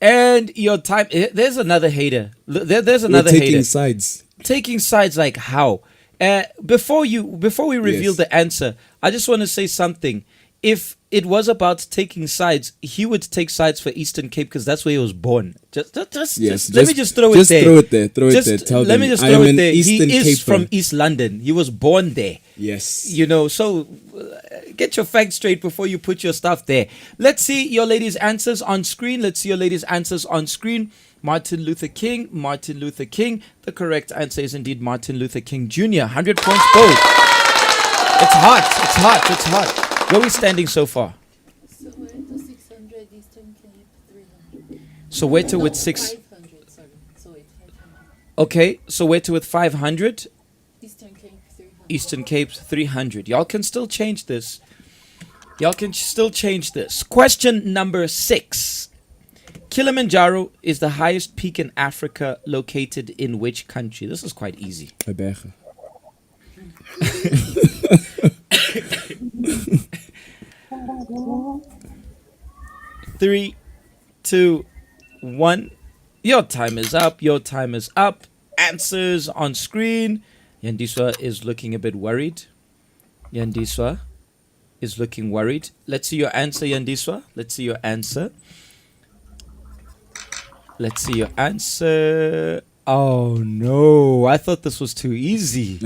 And your time. There's another hater. There's another hater. Taking sides. Taking sides like how? Before we reveal the answer, I just want to say something. If it was about taking sides, he would take sides for Eastern Cape because that's where he was born. Let me just throw it there. Throw it there. Let me just throw it there. He is from East London. He was born there. Yes. You know, so get your facts straight before you put your stuff there. Let's see your ladies' answers on screen. Martin Luther King. The correct answer is indeed Martin Luther King Jr. 100 points both. It's hot. Where are we standing so far? Soweto 600, Eastern Cape 300. Soweto with 6. 500, sorry. Soweto 500. Okay, Soweto with 500. Eastern Cape 300. Eastern Cape 300. Y'all can still change this. Question number 6. Kilimanjaro is the highest peak in Africa, located in which country? This is quite easy. Aberge. 3, 2, 1. Your time is up. Answers on screen. Yandiswa is looking a bit worried. Yandiswa is looking worried. Let's see your answer, Yandiswa. Let's see your answer. Oh no, I thought this was too easy.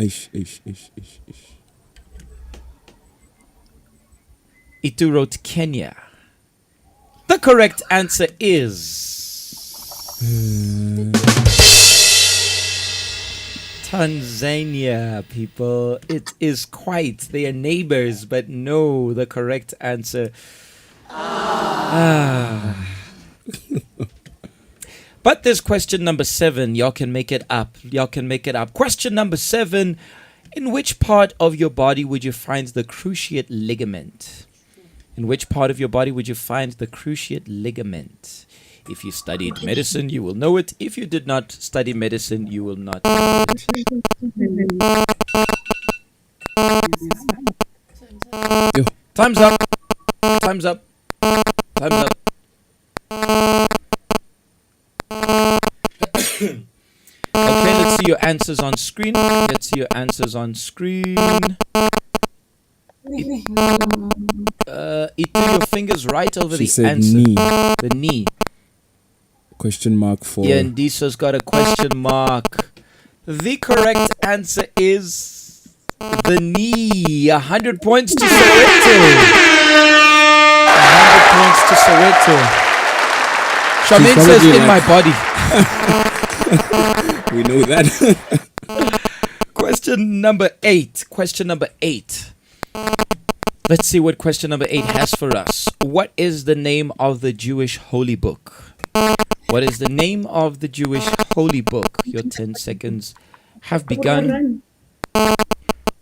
Itu wrote Kenya. The correct answer is Tanzania, people. It is quite. They are neighbors, but no, the correct answer. But there's question number 7. Y'all can make it up. Question number 7. In which part of your body would you find the cruciate ligament? If you studied medicine, you will know it. If you did not study medicine, you will not know it. Time's up. Okay, let's see your answers on screen. Itu, your fingers right over She the said answer. knee. The knee. Question mark for. Yeah, and Diso's got a question mark. The correct answer is the knee. 100 points to Soweto. 100 points to Soweto. Charmaine says in my body. We know that. Question number 8. Let's see what question number 8 has for us. What is the name of the Jewish holy book? Your 10 seconds have begun.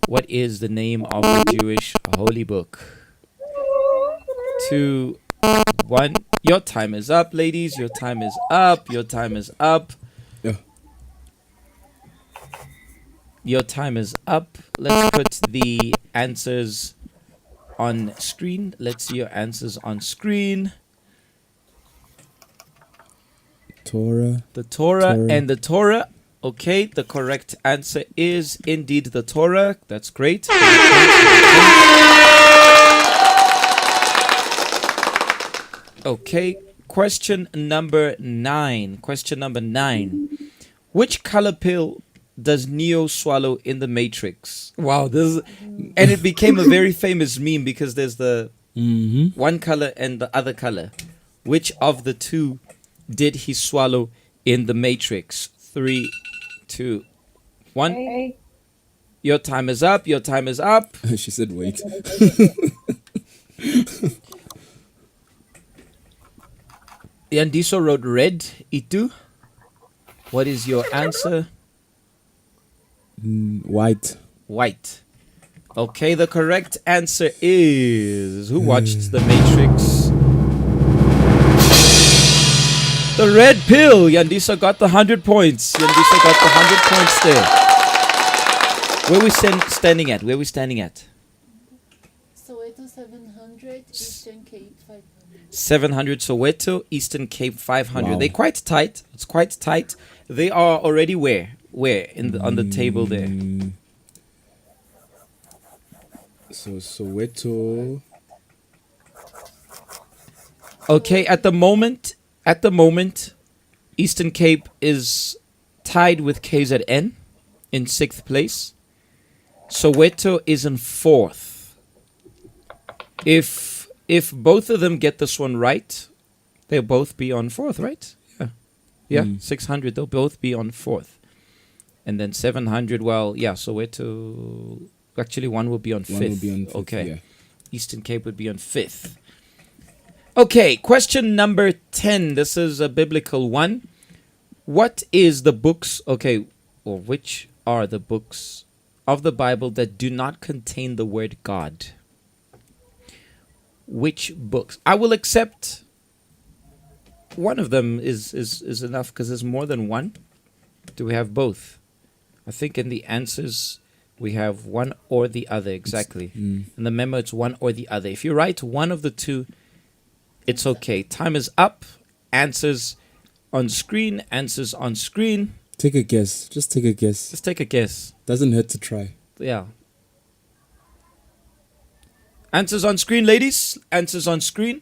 What is the name of the Jewish holy book? 2, 1. Your time is up, ladies. Your time is up. Yeah. Your time is up. Let's put the answers on screen. Let's see your answers on screen. Torah. The Torah and the Torah. Okay, the correct answer is indeed the Torah. That's great. Okay, question number 9. Which color pill does Neo swallow in the Matrix? Wow, and it became a very famous meme because there's the one color and the other color. Which of the two did he swallow in the Matrix? 3, 2, 1. Hey. Your time is up. She said wait. Yandiso wrote red. Itu, what is your answer? White. Okay, the correct answer is... Who watched The Matrix? The red pill. Yandiso got the 100 points. There. Where we standing at? Soweto 700, Eastern Cape 500. 700 Soweto, Eastern Cape 500. Wow. They're quite tight. It's quite tight. They are already where? On the table there. So Soweto. Okay, at the moment, Eastern Cape is tied with KZN in 6th place. Soweto is in 4th. If both of them get this one right, they'll both be on 4th, right? Yeah. 600, they'll both be on 4th. And then 700, Soweto... Actually, one will be on 5th. Okay. Yeah. Eastern Cape would be on 5th. Okay, question number 10. This is a biblical one. What is the books, or which are the books of the Bible that do not contain the word God? Which books? I will accept one of them is enough because there's more than one. Do we have both? I think in the answers we have one or the other, exactly. In the memo it's one or the other. If you write one of the two, it's okay. Time is up. Answers on screen. Answers on screen. Take a guess. Just take a guess. Just take a guess. Doesn't hurt to try. Yeah. Answers on screen, ladies. Answers on screen.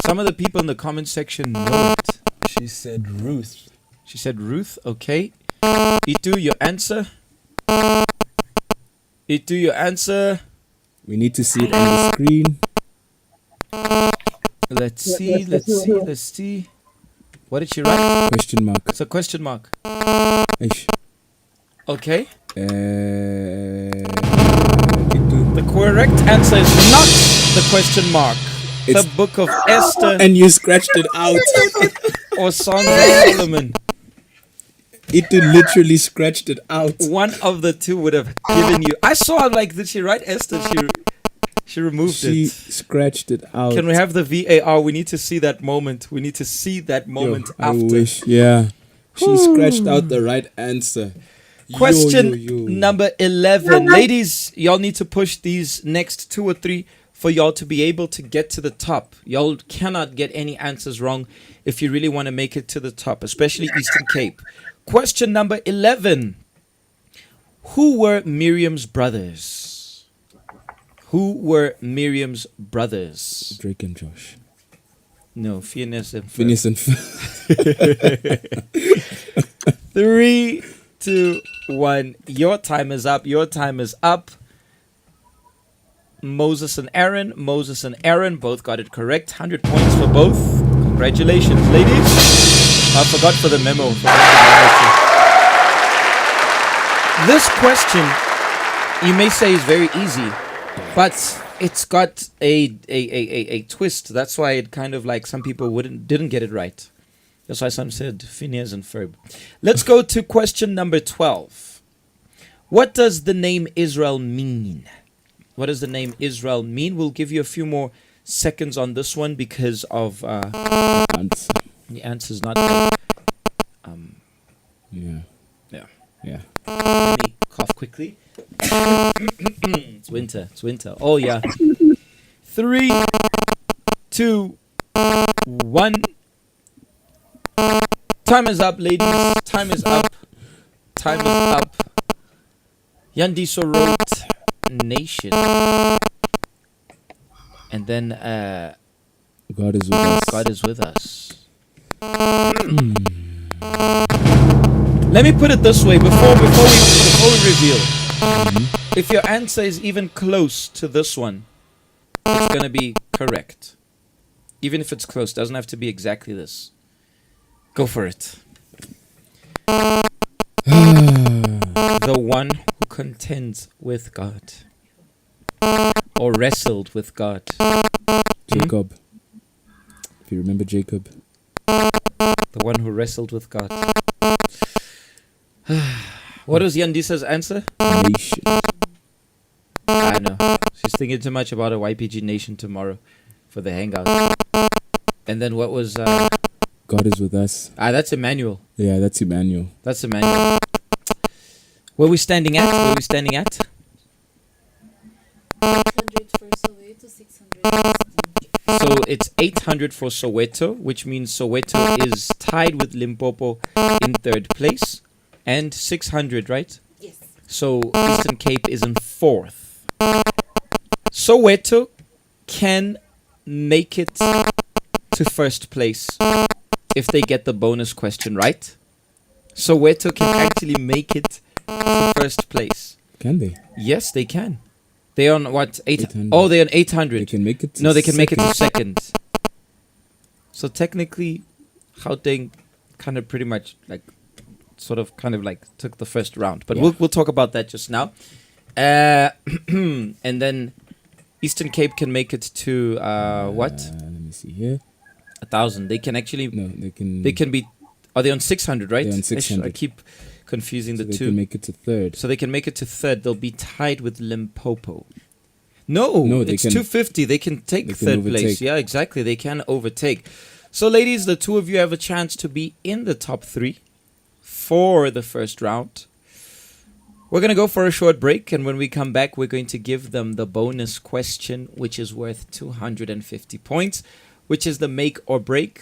Some of the people in the comment section know it. She said Ruth. She said Ruth. Okay. Itu, your answer. Itu, your answer. We need to see it on the screen. Let's see. What did she write? Question mark. It's a question mark. Ish. Okay. The correct answer is not the question mark. It's the book of Esther. And you scratched it out. Or Song of Solomon. It literally scratched it out. One of the two would have given you. I saw like, did she write Esther? She removed it. She scratched it out. Can we have the VAR? We need to see that moment. We need to see that moment after. I wish. Yeah. She scratched out the right answer. Question number 11. Ladies, y'all need to push these next 2 or 3 for y'all to be able to get to the top. Y'all cannot get any answers wrong if you really want to make it to the top, especially Eastern Cape. Question number 11. Who were Miriam's brothers? Who were Miriam's brothers? Drake and Josh. No, Phineas and Ferb. Phineas and Ferb. 3, 2, 1. Your time is up. Your time is up. Moses and Aaron. Moses and Aaron both got it correct. 100 points for both. Congratulations, ladies. I forgot for the memo. This question, you may say, is very easy, but it's got a twist. That's why it kind of like some people didn't get it right. That's why some said Phineas and Ferb. Let's go to question number 12. What does the name Israel mean? What does the name Israel mean? We'll give you a few more seconds on this one because of the answer's not there. Yeah. Let me cough quickly. It's winter. Oh yeah. 3, 2, 1. Time is up, ladies. Time is up. Yandiso wrote nation. And then God is with us. God is with us. Let me put it this way before we reveal. If your answer is even close to this one, it's going to be correct. Even if it's close, doesn't have to be exactly this. Go for it. The one who contends with God. Or wrestled with God. Jacob. If you remember Jacob. The one who wrestled with God. What was Yandisa's answer? Nation. I know. She's thinking too much about a YPG nation tomorrow for the hangout. And then what was... God is with us. That's Emmanuel. Yeah, that's Emmanuel. That's Emmanuel. Where are we standing at? 800 for Soweto, 600. So it's 800 for Soweto, which means Soweto is tied with Limpopo in 3rd place. And 600, right? Yes. So Eastern Cape is in 4th. Soweto can make it to 1st place if they get the bonus question right. Soweto can actually make it to 1st place. Can they? Yes, they can. They're on what? 800. Oh, they're on 800. They can make it to No, they can make it to second. 2nd. So technically, Gauteng kind of pretty much like took the 1st round. But we'll talk about that just now. And then Eastern Cape can make it to what? Let me see here. 1,000. They can actually. No, they can. They can be. Are they on 600? Right. They're on 600. I keep confusing So the they two. can make it to third. So they can make it to third. They'll be tied with Limpopo. No, they it's can- 250. They can take they can third place. overtake. Yeah, exactly. They can overtake. So, ladies, the two of you have a chance to be in the top 3 for the first round. We're going to go for a short break, and when we come back, we're going to give them the bonus question, which is worth 250 points, which is the make or break.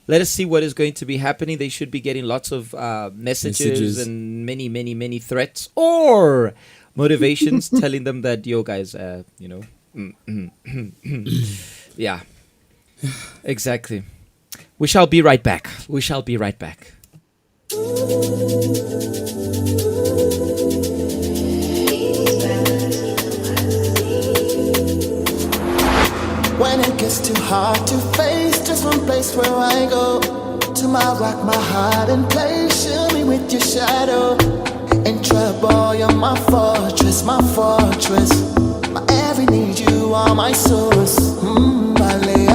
Let us see what is going to be happening. They should be getting lots of messages and many threats or motivations telling them that, yo, guys, yeah, exactly. We shall be right back. We shall be right back. When it gets too hard to face, just one place where I go. To my rock, my heart in place. Shield me with your shadow. In trouble, you're my fortress, my fortress. My every need, you are my source. I lay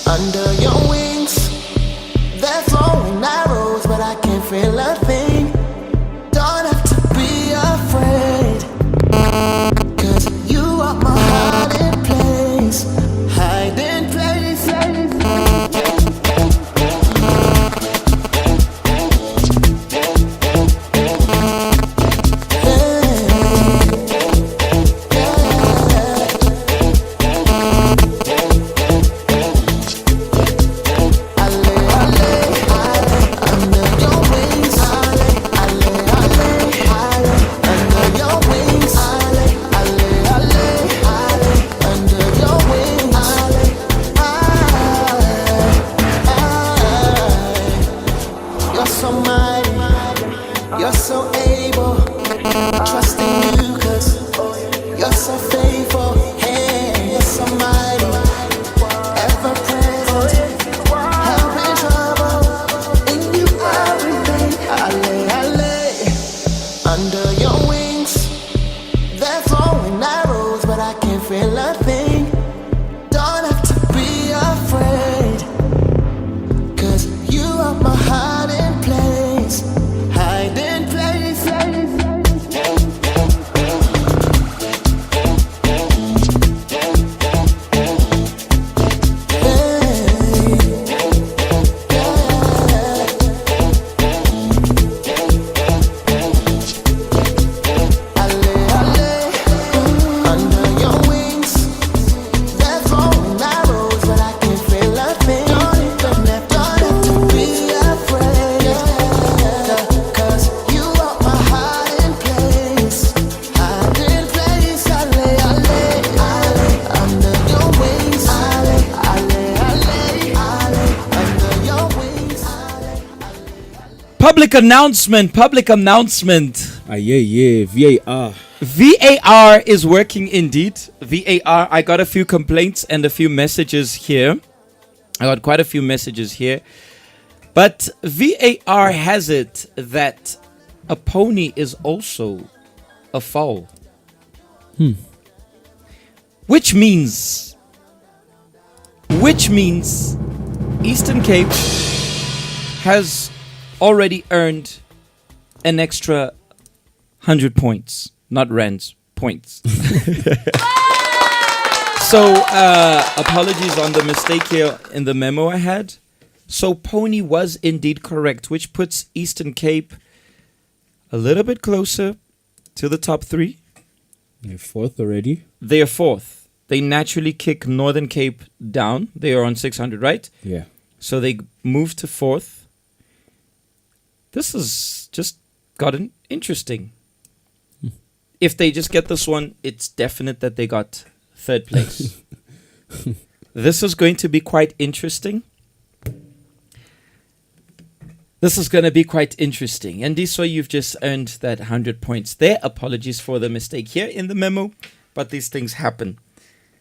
under your wings. They're throwing arrows, but I can't feel a thing. Don't have to be afraid, 'cause you are my hiding place. Hiding place. You're so mighty, you're so able. Trusting you 'cause you're so faithful. Hey, you're so mighty, ever present, help in trouble. In you everything. I lay under your wings. They're throwing arrows, but I can't feel a thing. Don't have to be afraid, 'cause you are my hiding place. Hiding place. Under your wings. They're throwing arrows, but I can't feel a thing. Don't have to be afraid, 'cause you are my hiding place. Hiding place. I lay under your wings. I lay under your wings. Public announcement. Yeah, VAR. VAR is working indeed. VAR, I got a few complaints and a few messages here. I got quite a few messages here. But VAR has it that a pony is also a foal. Which means Eastern Cape has already earned an extra 100 points. Not rands, points. So, apologies on the mistake here in the memo I had. So, Pony was indeed correct, which puts Eastern Cape a little bit closer to the top 3. They're fourth already. They are fourth. They naturally kick Northern Cape down. They are on 600, right? Yeah. So, they move to fourth. This has just gotten interesting. If they just get this one, it's definite that they got third place. This is going to be quite interesting. And this way you've just earned that 100 points there. Apologies for the mistake here in the memo, but these things happen.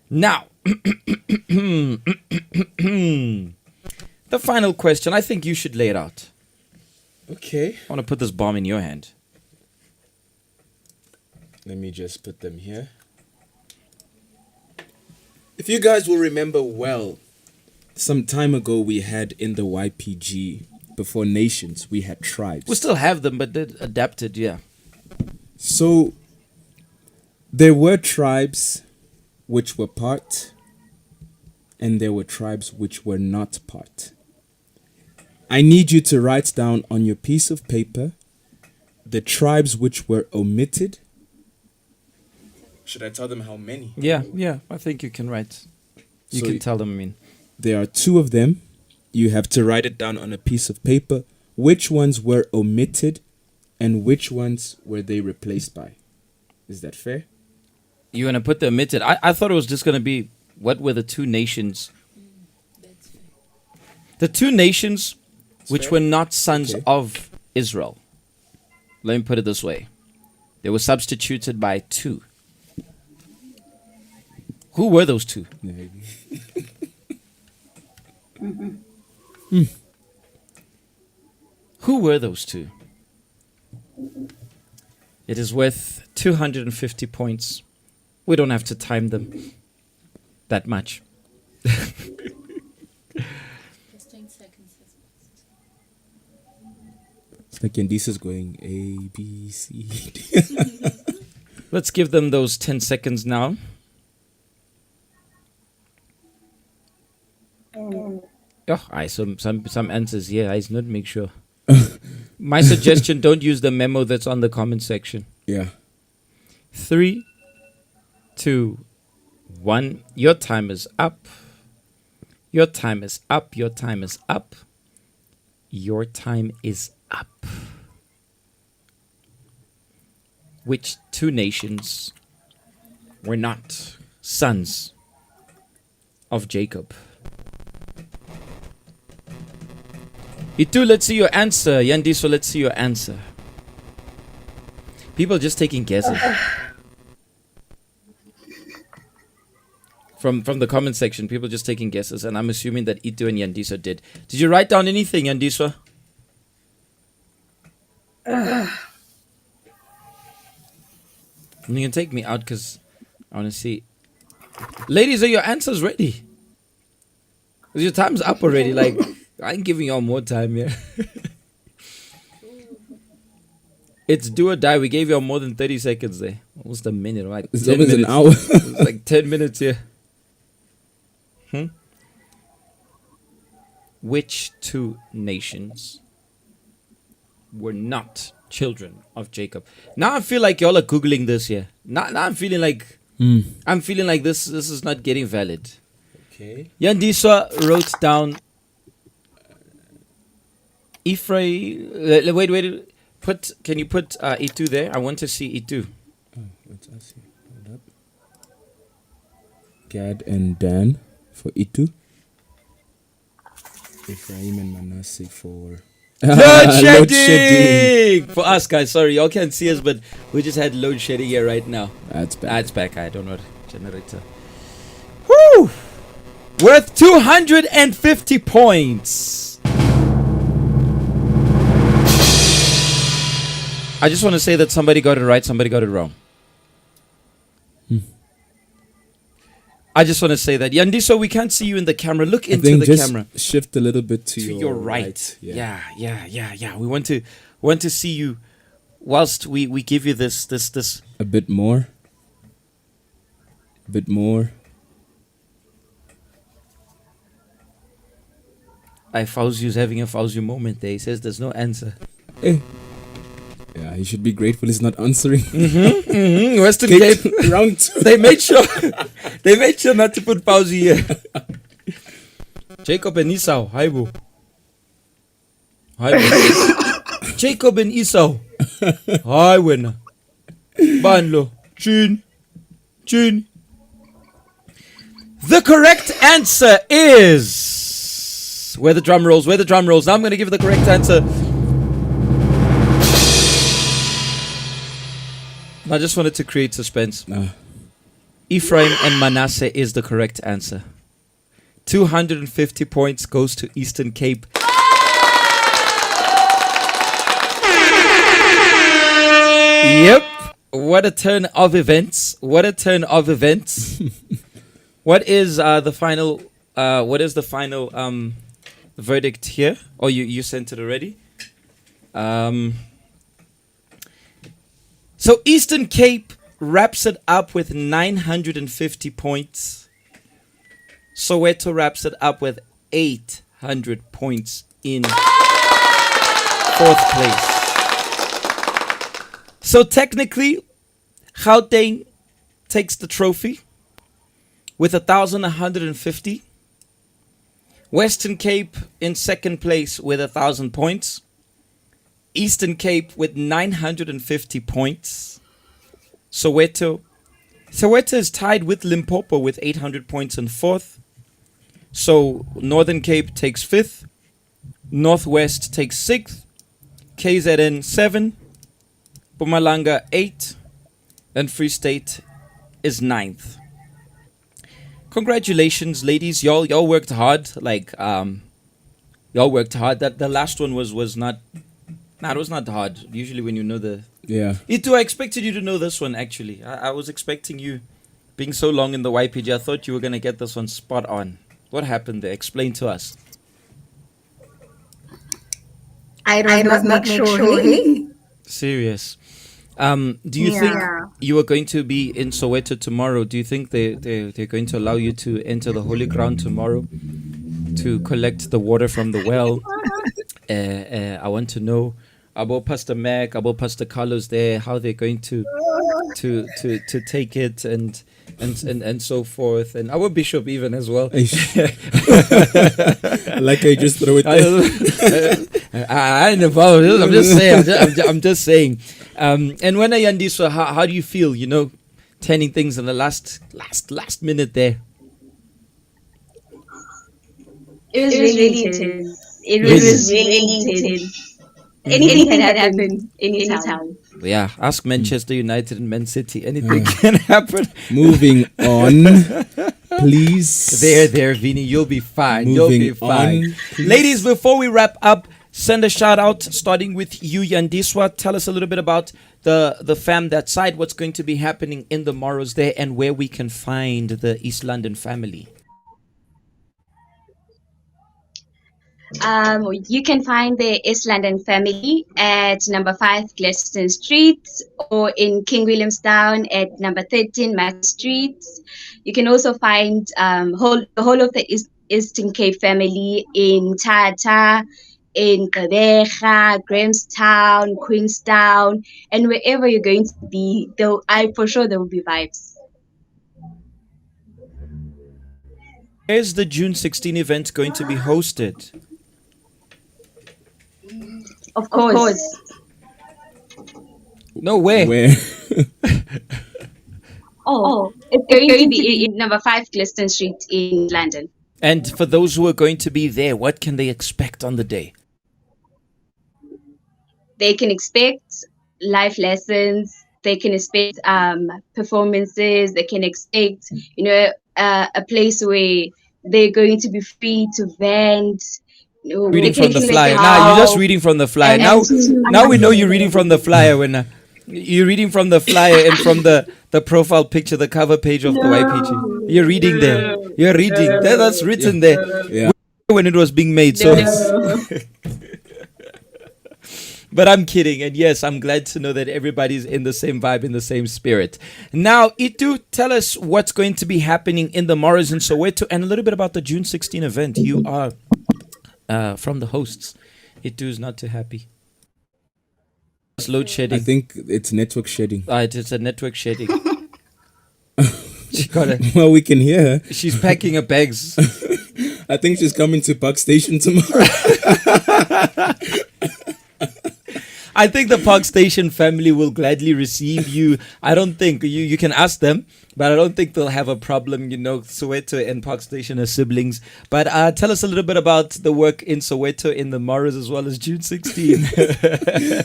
Now, the final question, I think you should lay it out. Okay. I want to put this bomb in your hand. Let me just put them here. If you guys will remember well, some time ago we had in the YPG, before nations, we had tribes. We still have them, but they're adapted, yeah. So there were tribes which were part, and there were tribes which were not part. I need you to write down on your piece of paper the tribes which were omitted. Should I tell them how many? Yeah, I think you can write. You can tell them, I mean. There are 2 of them. You have to write it down on a piece of paper. Which ones were omitted and which ones were they replaced by? Is that fair? You're going to put the omitted. I thought it was just going to be, what were the 2 nations? The 2 nations which were not sons of Israel. Let me put it this way. They were substituted by 2. Who were those 2? Who were those 2? It is worth 250 points. We don't have to time them that much. Just 20 seconds. It's like Candice is going A, B, C, D. Let's give them those 10 seconds now. Some answers here. I not make sure. My suggestion: don't use the memo that's on the comment section. Yeah. 3, 2, 1. Your time is up. Your time is up. Your time is up. Your time is up. Which 2 nations were not sons of Jacob? Itu, let's see your answer. Yandiso, let's see your answer. People just taking guesses. From the comment section, people just taking guesses, and I'm assuming that Itu and Yandiso did. Did you write down anything, Yandiso? You can take me out because I want to see. Ladies, are your answers ready? 'Cause your time's up already. Like, I ain't giving y'all more time here. It's do or die. We gave y'all more than 30 seconds there. Almost a minute, right? It's almost an hour. It's like 10 minutes here. Which 2 nations were not children of Jacob? Now I feel like y'all are Googling this here. Now I'm feeling like this is not getting valid. Okay. Yandiswa wrote down Ephraim. Wait. Can you put Itu there? I want to see Itu. Oh, let's ask you. Hold up. Gad and Dan for Itu. Ephraim and Manasseh for load shedding! For us guys, sorry, y'all can't see us, but we just had load shedding here right now. That's back. It's back. I don't know. Generator. Woo! Worth 250 points. I just want to say that somebody got it right, somebody got it wrong. I just want to say that. Yandiso, we can't see you in the camera. Look into the camera. Shift a little bit to your right. Yeah. We want to see you whilst we give you this. A bit more. A bit more. Fauziu's having a Fauziu moment there. He says there's no answer. Hey. Yeah, he should be grateful he's not answering. Western Cape round 2. They made sure not to put Fauzi here. Jacob and Esau. Haibu. Jacob and Esau. Hi, winner. Banlo. Chin. The correct answer is. Where the drum rolls. Now I'm going to give the correct answer. I just wanted to create suspense. Ephraim and Manasseh is the correct answer. 250 points goes to Eastern Cape. Yep. What a turn of events. What What is the final? What is the final verdict here? Oh, you sent it already. So Eastern Cape wraps it up with 950 points. Soweto wraps it up with 800 points in fourth place. So technically, Gauteng takes the trophy with 1,150. Western Cape in second place with 1,000 points. Eastern Cape with 950 points. Soweto is tied with Limpopo with 800 points in fourth. So Northern Cape takes fifth. Northwest takes sixth. KZN 7. Mpumalanga 8. And Free State is 9th. Congratulations, ladies. Y'all worked hard. Y'all worked hard. That the last one was not. Nah, it was not hard. Usually when you know the... Yeah. Itu, I expected you to know this one, actually. I was expecting you, being so long in the YPG, I thought you were going to get this one spot on. What happened there? Explain to us. I was not sure. Hey? Serious. Do you think you are going to be in Soweto tomorrow? Do you think they're going to allow you to enter the holy ground tomorrow to collect the water from the well? I want to know about Pastor Mac, about Pastor Carlos there, how they're going to take it and so forth, and our bishop even as well. Like I just throw it there. I ain't involved. I'm just saying. I'm just saying. And when I Yandiswa, how do you feel? You know, turning things in the last minute there. It was really intense. It was really intense. Anything can happen anytime. Yeah, ask Manchester United and Man City. Anything can happen. Moving on, please. There, Vinny. You'll be fine. You'll be fine. On, ladies, before we wrap up, send a shout out, starting with you, Yandiswa. Tell us a little bit about the fam that side, what's going to be happening in the morrows there, and where we can find the East London family. You can find the East London family at number 5 Gladstone Street, or in King Williamstown at number 13 Mass Street. You can also find the whole of the Eastern Cape family in Tata, in Gqeberha, Grahamstown, Queenstown, and wherever you're going to be, for sure there will be vibes. Where's the June 16 event going to be hosted? Of course. No way. Where? It's going to be in number 5 Gladstone Street in London. And for those who are going to be there, what can they expect on the day? They can expect life lessons. They can expect performances. They can expect, a place where they're going to be free to vent. Reading from the flyer. Now you're just reading from the flyer. Now we know you're reading from the flyer. When you're reading from the flyer and from the profile picture, the cover page of the YPG. You're reading there. You're reading. That's written there. Yeah. When it was being made. So. But I'm kidding. And yes, I'm glad to know that everybody's in the same vibe, in the same spirit. Now, Itu, tell us what's going to be happening in the morrows in Soweto and a little bit about the June 16 event. You are from the hosts. Itu is not too happy. It's load shedding. I think it's network shedding. It's a network shedding. She got it. Well, we can hear her. She's packing her bags. I think she's coming to Park Station tomorrow. I think the Park Station family will gladly receive you. I don't think you can ask them, but I don't think they'll have a problem. Soweto and Park Station are siblings. But tell us a little bit about the work in Soweto in the morrows as well as June 16.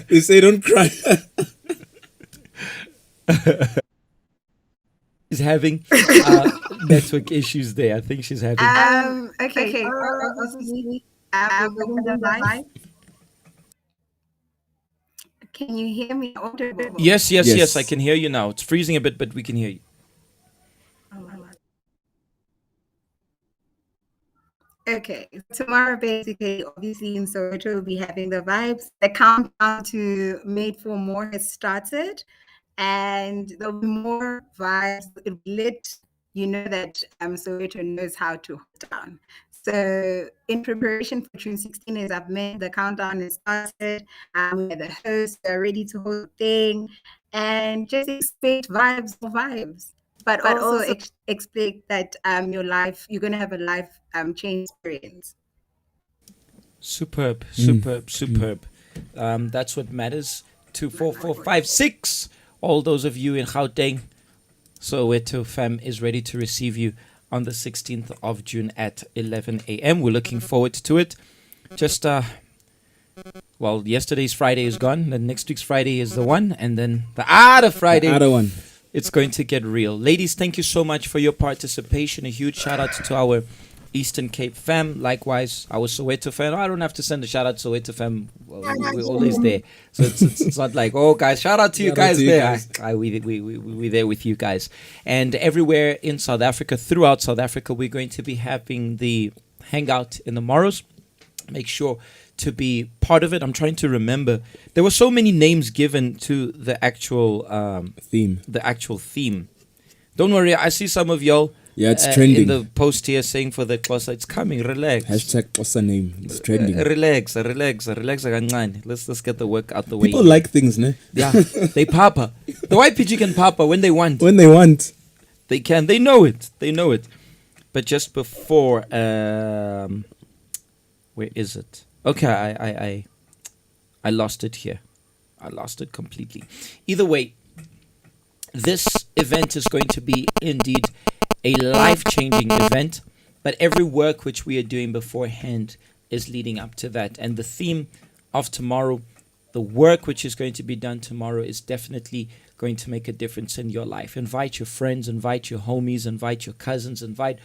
They say don't cry. She's having network issues there. I think she's having. Okay. Can you hear me audible? Yes. I can hear you now. It's freezing a bit, but we can hear you. Okay, tomorrow basically, obviously in Soweto, we'll be having the vibes. The countdown to Made for More has started, and there'll be more vibes. It'll be lit. You know that Soweto knows how to hold down. So in preparation for June 16, as I've mentioned, the countdown has started. We're the hosts, we're ready to hold the thing, and just expect vibes for vibes. But also expect that you're going to have a life change experience. Superb. That's what matters. 24456. All those of you in Gauteng, Soweto fam is ready to receive you on the 16th of June at 11 a.m. We're looking forward to it. Just yesterday's Friday is gone. Then next week's Friday is the one, and then the other Friday. The other one. It's going to get real. Ladies, thank you so much for your participation. A huge shout out to our Eastern Cape fam. Likewise, our Soweto fam. I don't have to send a shout out to Soweto fam. We're always there. So it's not like, oh, guys, shout out to you guys there. We're there with you guys. And everywhere in South Africa, throughout South Africa, we're going to be having the hangout in the morrows. Make sure to be part of it. I'm trying to remember. There were so many names given to the actual theme. Don't worry, I see some of y'all. Yeah, it's trending. In the post here saying for the Xhosa, it's coming. Relax. Hashtag Xhosa name. It's trending. Relax. Let's get the work out the way. People like things, ne? Yeah, they papa. The YPG can papa when they want. When they want. They can. They know it. But just before, where is it? Okay, I lost it here. I lost it completely. Either way, this event is going to be indeed a life-changing event, but every work which we are doing beforehand is leading up to that. And the theme of tomorrow, the work which is going to be done tomorrow, is definitely going to make a difference in your life. Invite your friends, invite your homies, invite your cousins, invite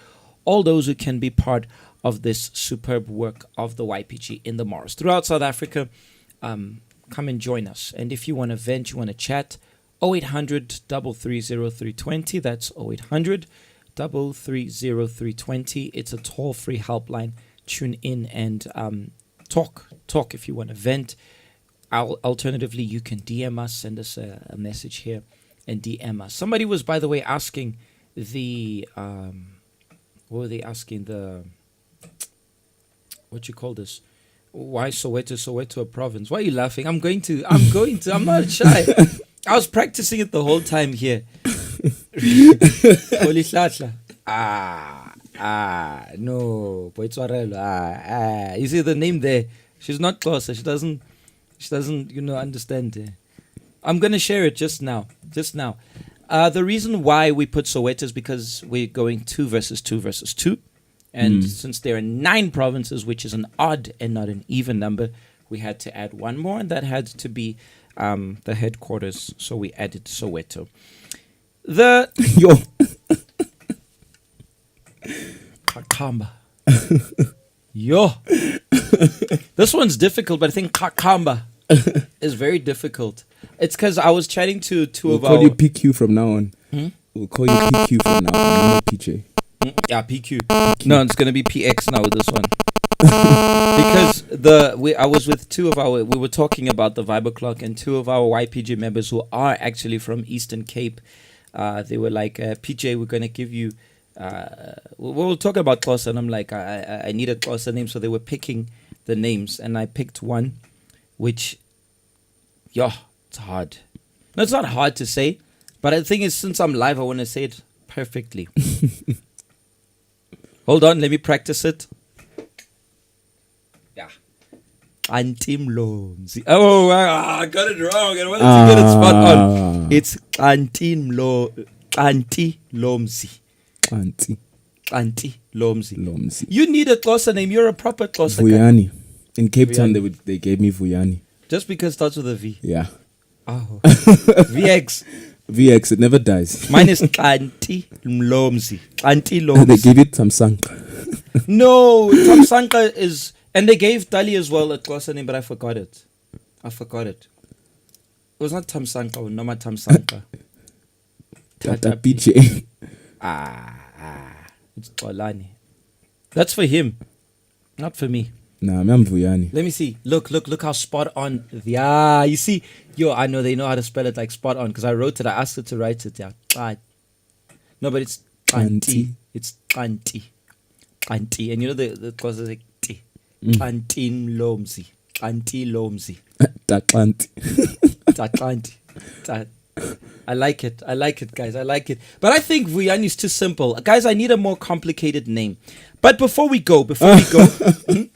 all those who can be part of this superb work of the YPG in the Morris. Throughout South Africa, come and join us. And if you want to vent, you want to chat, 0800 330 320. That's 0800 330 320. It's a toll-free helpline. Tune in and talk if you want to vent. Alternatively, you can DM us, send us a message here and DM us. Somebody was, by the way, asking the... what were they asking? What you call this? Why Soweto a province? Why are you laughing? I'm going to. I'm not shy. I was practicing it the whole time here. No. You see the name there? She's not closer. She doesn't, understand. I'm going to share it just now. The reason why we put Soweto is because we're going 2 versus 2 versus 2. And since there are 9 provinces, which is an odd and not an even number, we had to add one more, and that had to be the headquarters. So we added Soweto. Kakamba. This one's difficult, but I think Kakamba is very difficult. It's because I was chatting to two of our... We'll call you PQ from now on. We'll call you PQ from now on. No PJ. Yeah, PQ. No, it's going to be PX now with this one. Because I was with we were talking about the Viber Clock, and 2 of our YPG members who are actually from Eastern Cape, they were like, PJ, we're going to give you... we'll talk about Xhosa, and I'm like, I need a Xhosa name, so they were picking the names, and I picked one, which... it's hard. No, it's not hard to say, but the thing is, since I'm live, I want to say it perfectly. Hold on, let me practice it. Yeah. Antimlomzi. Oh, I got it wrong. I wanted to get it spot on. It's Antilomzi. Antilomzi. You need a Xhosa name. You're a proper Xhosa Vuyani. In Cape Town, they gave me Vuyani. Just because it starts with a V? Yeah. Oh. VX. VX, it never dies. Mine is Antilomzi. They gave it Tamsanqa. No, Tamsanqa is... And they gave Dali as well a Xhosa name, but I forgot it. It was not Tamsanqa or Noma Tamsanqa. Tata PJ. It's Xolani. That's for him. Not for me. Nah, I'm Vuyani. Let me see. Look how spot on. Yeah, you see. Yo, I know they know how to spell it like spot on because I wrote it. I asked her to write it. Yeah. No, but it's Kanti. It's Kanti. Kanti. And you know the clause is like T. Kantin Lomzi. Kanti Lomzi. Taklanti. I like it. I like it, guys. I like it. But I think Vuyani is too simple. Guys, I need a more complicated name. But before we go, you're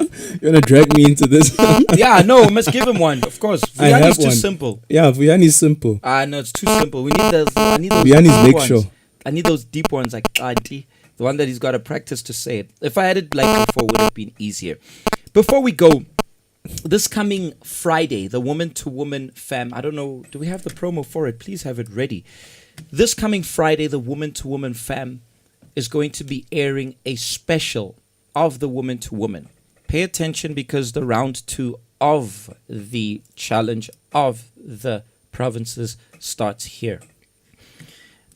gonna drag me into this. Yeah, no, we must give him one. Of course, Vuyani is too simple. Yeah, Vuyani is simple. No, it's too simple. We need those. I need those Vuyani's deep Lake ones. Show. I need those deep ones like Adi, the one that he's got to practice to say it. If I had it like before, it would have been easier. Before we go, this coming Friday, the Woman to Woman Fam. I don't know. Do we have the promo for it? Please have it ready. This coming Friday, the Woman to Woman Fam is going to be airing a special of the Woman to Woman. Pay attention because the round 2 of the challenge of the provinces starts here.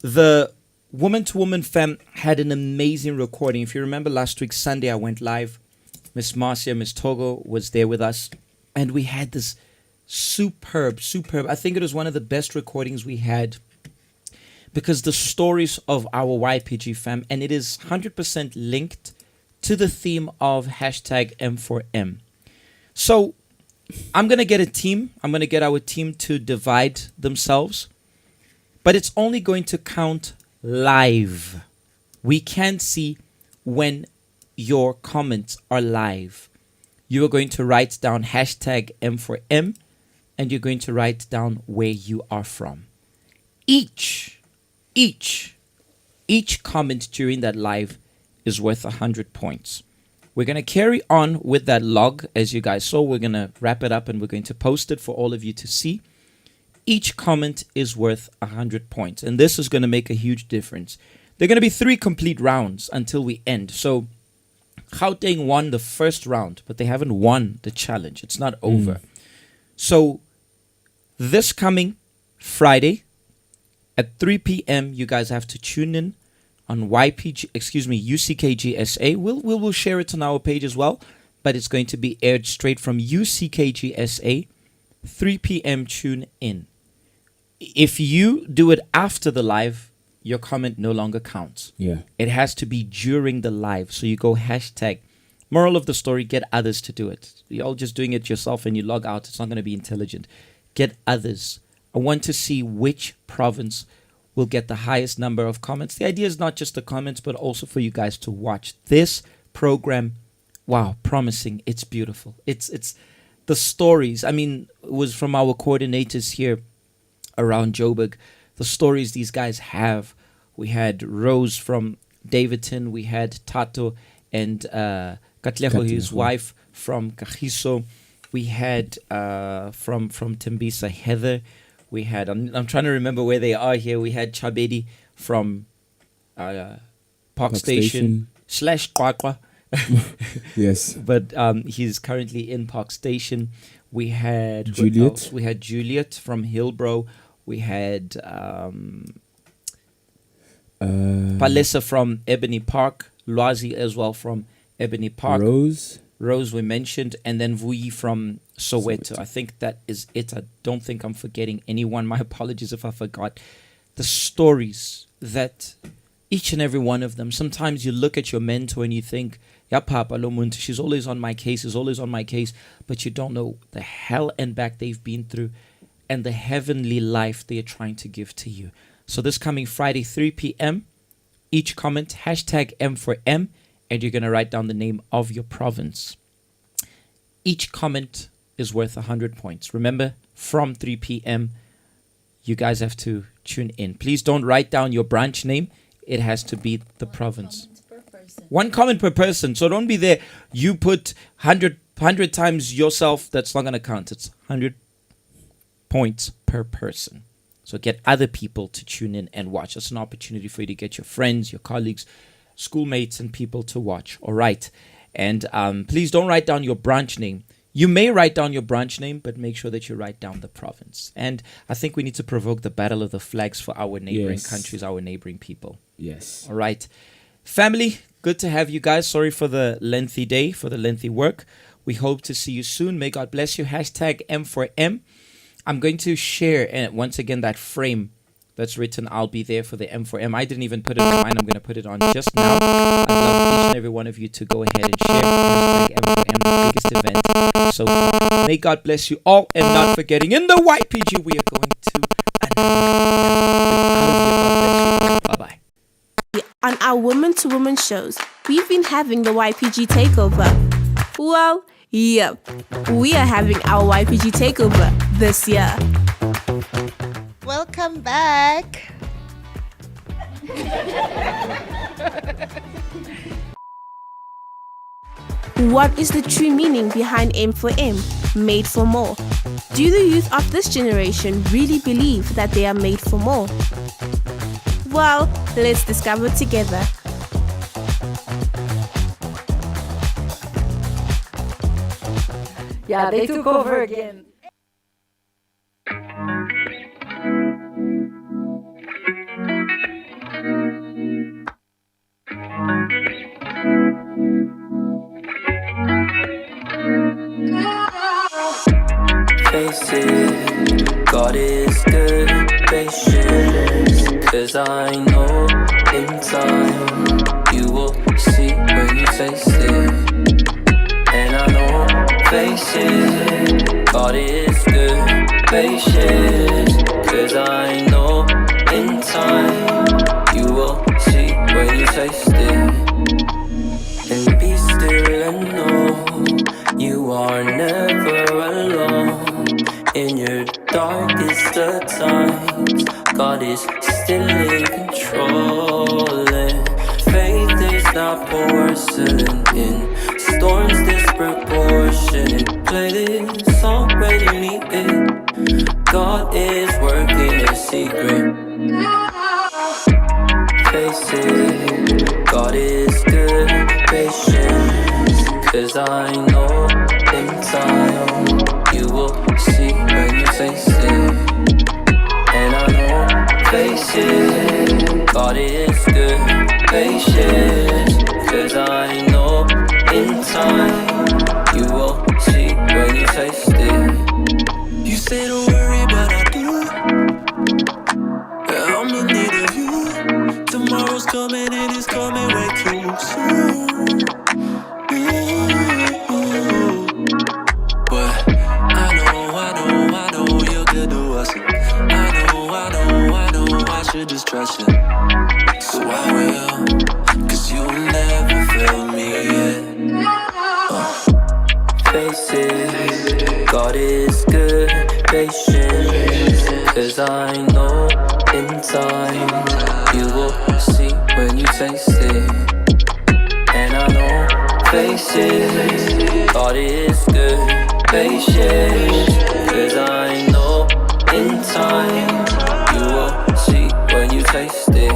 The Woman to Woman Fam had an amazing recording. If you remember last week, Sunday, I went live. Miss Marcia, Miss Togo was there with us. And we had this superb, I think it was one of the best recordings we had because the stories of our YPG fam, and it is 100% linked to the theme of hashtag M4M. So I'm going to get a team. I'm going to get our team to divide themselves, but it's only going to count live. We can see when your comments are live. You are going to write down hashtag M4M, and you're going to write down where you are from. Each comment during that live is worth 100 points. We're going to carry on with that log. As you guys saw, we're going to wrap it up and we're going to post it for all of you to see. Each comment is worth 100 points. And this is going to make a huge difference. There are going to be 3 complete rounds until we end. So Gauteng won the first round, but they haven't won the challenge. It's not over. So this coming Friday at 3 p.m., you guys have to tune in on UCKGSA. We'll share it on our page as well, but it's going to be aired straight from UCKGSA. 3 p.m. tune in. If you do it after the live, your comment no longer counts. Yeah. It has to be during the live. So you go hashtag. Moral of the story, get others to do it. You're all just doing it yourself and you log out. It's not going to be intelligent. Get others. I want to see which province will get the highest number of comments. The idea is not just the comments, but also for you guys to watch this program. Wow, promising. It's beautiful. It's the stories. I mean, it was from our coordinators here around Joburg. The stories these guys have. We had Rose from Davidton. We had Tato and Katleho, his wife from Kagiso. We had from Tembisa, Heather. We had, I'm trying to remember where they are here. We had Chabedi from Park Station / Qwaqwa. Yes. But he's currently in Park Station. We had Juliet. We had Juliet from Hillbrow. We had Palesa from Ebony Park. Lwazi as well from Ebony Park. Rose we mentioned, and then Vuyi from Soweto. I think that is it. I don't think I'm forgetting anyone. My apologies if I forgot. The stories that each and every one of them, sometimes you look at your mentor and you think, "Ya papa lo muntu, she's always on my case, is always on my case," but you don't know the hell and back they've been through and the heavenly life they are trying to give to you. So this coming Friday, 3 p.m., each comment, hashtag M4M, and you're going to write down the name of your province. Each comment is worth 100 points. Remember, from 3 p.m., you guys have to tune in. Please don't write down your branch name. It has to be the province. One comment per person. So don't be there. You put 100 times yourself. That's not going to count. It's 100 points per person. So get other people to tune in and watch. That's an opportunity for you to get your friends, your colleagues, schoolmates, and people to watch. All right. And please don't write down your branch name. You may write down your branch name, but make sure that you write down the province. And I think we need to provoke the battle of the flags for our neighboring countries, our neighboring people. Yes. All right. Family, good to have you guys. Sorry for the lengthy day, for the lengthy work. We hope to see you soon. May God bless you. Hashtag M4M. I'm going to share once again that frame that's written, I'll be there for the M4M. I didn't even put it on mine. I'm going to put it on just now. I'd love each and every one of you to go ahead and share. Hashtag M4M, the biggest event so far. May God bless you all. And not forgetting, in the YPG, we are going to bye-bye. On our woman to woman shows, we've been having the YPG takeover. Well, yep, we are having our YPG takeover this year. Welcome back. What is the true meaning behind M for M, made for more? Do the youth of this generation really believe that they are made for more? Well, let's discover together. Yeah, they took over again. Face it, God is good, patience. Cause I know in time you will see when you taste it. And I know, face it, God is good, patience. Cause I know in time you will see when you taste it. And be still and know you are never alone. In your darkest of times, God is still in control. And faith is not porcelain in storms disproportionate. Play this song when you need it. God is working in secret. Face it, God is good, patience. Cause I know in time you will see when you taste it. And I know, face it, God is good, patience. Cause I know in time you will see when you taste it. You say don't worry, but I do. I'm in need of you. Tomorrow's coming and it's coming way too soon. But I know you're good to us. I know I should just trust you. So I will, cause you'll never fail me yet. Face it, God is good, patience. Cause I know in time you will see when you taste it. And I know, face it, God is good, patience. Cause I know in time you will see when you taste it.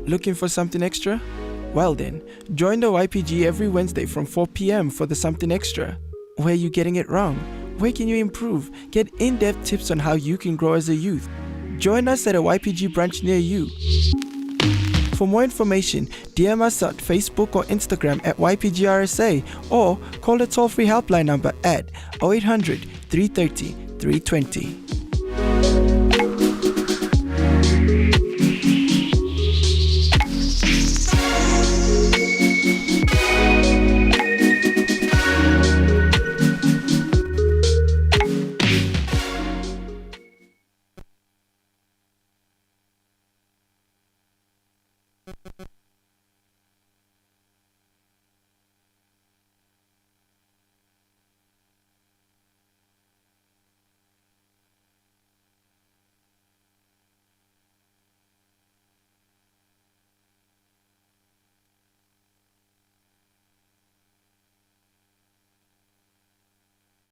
Looking for something extra? Well then, join the YPG every Wednesday from 4 p.m. for the Something Extra. Where are you getting it wrong? Where can you improve? Get in-depth tips on how you can grow as a youth. Join us at a YPG branch near you. For more information, DM us at Facebook or Instagram at YPGRSA or call the toll-free helpline number at 0800 330 320.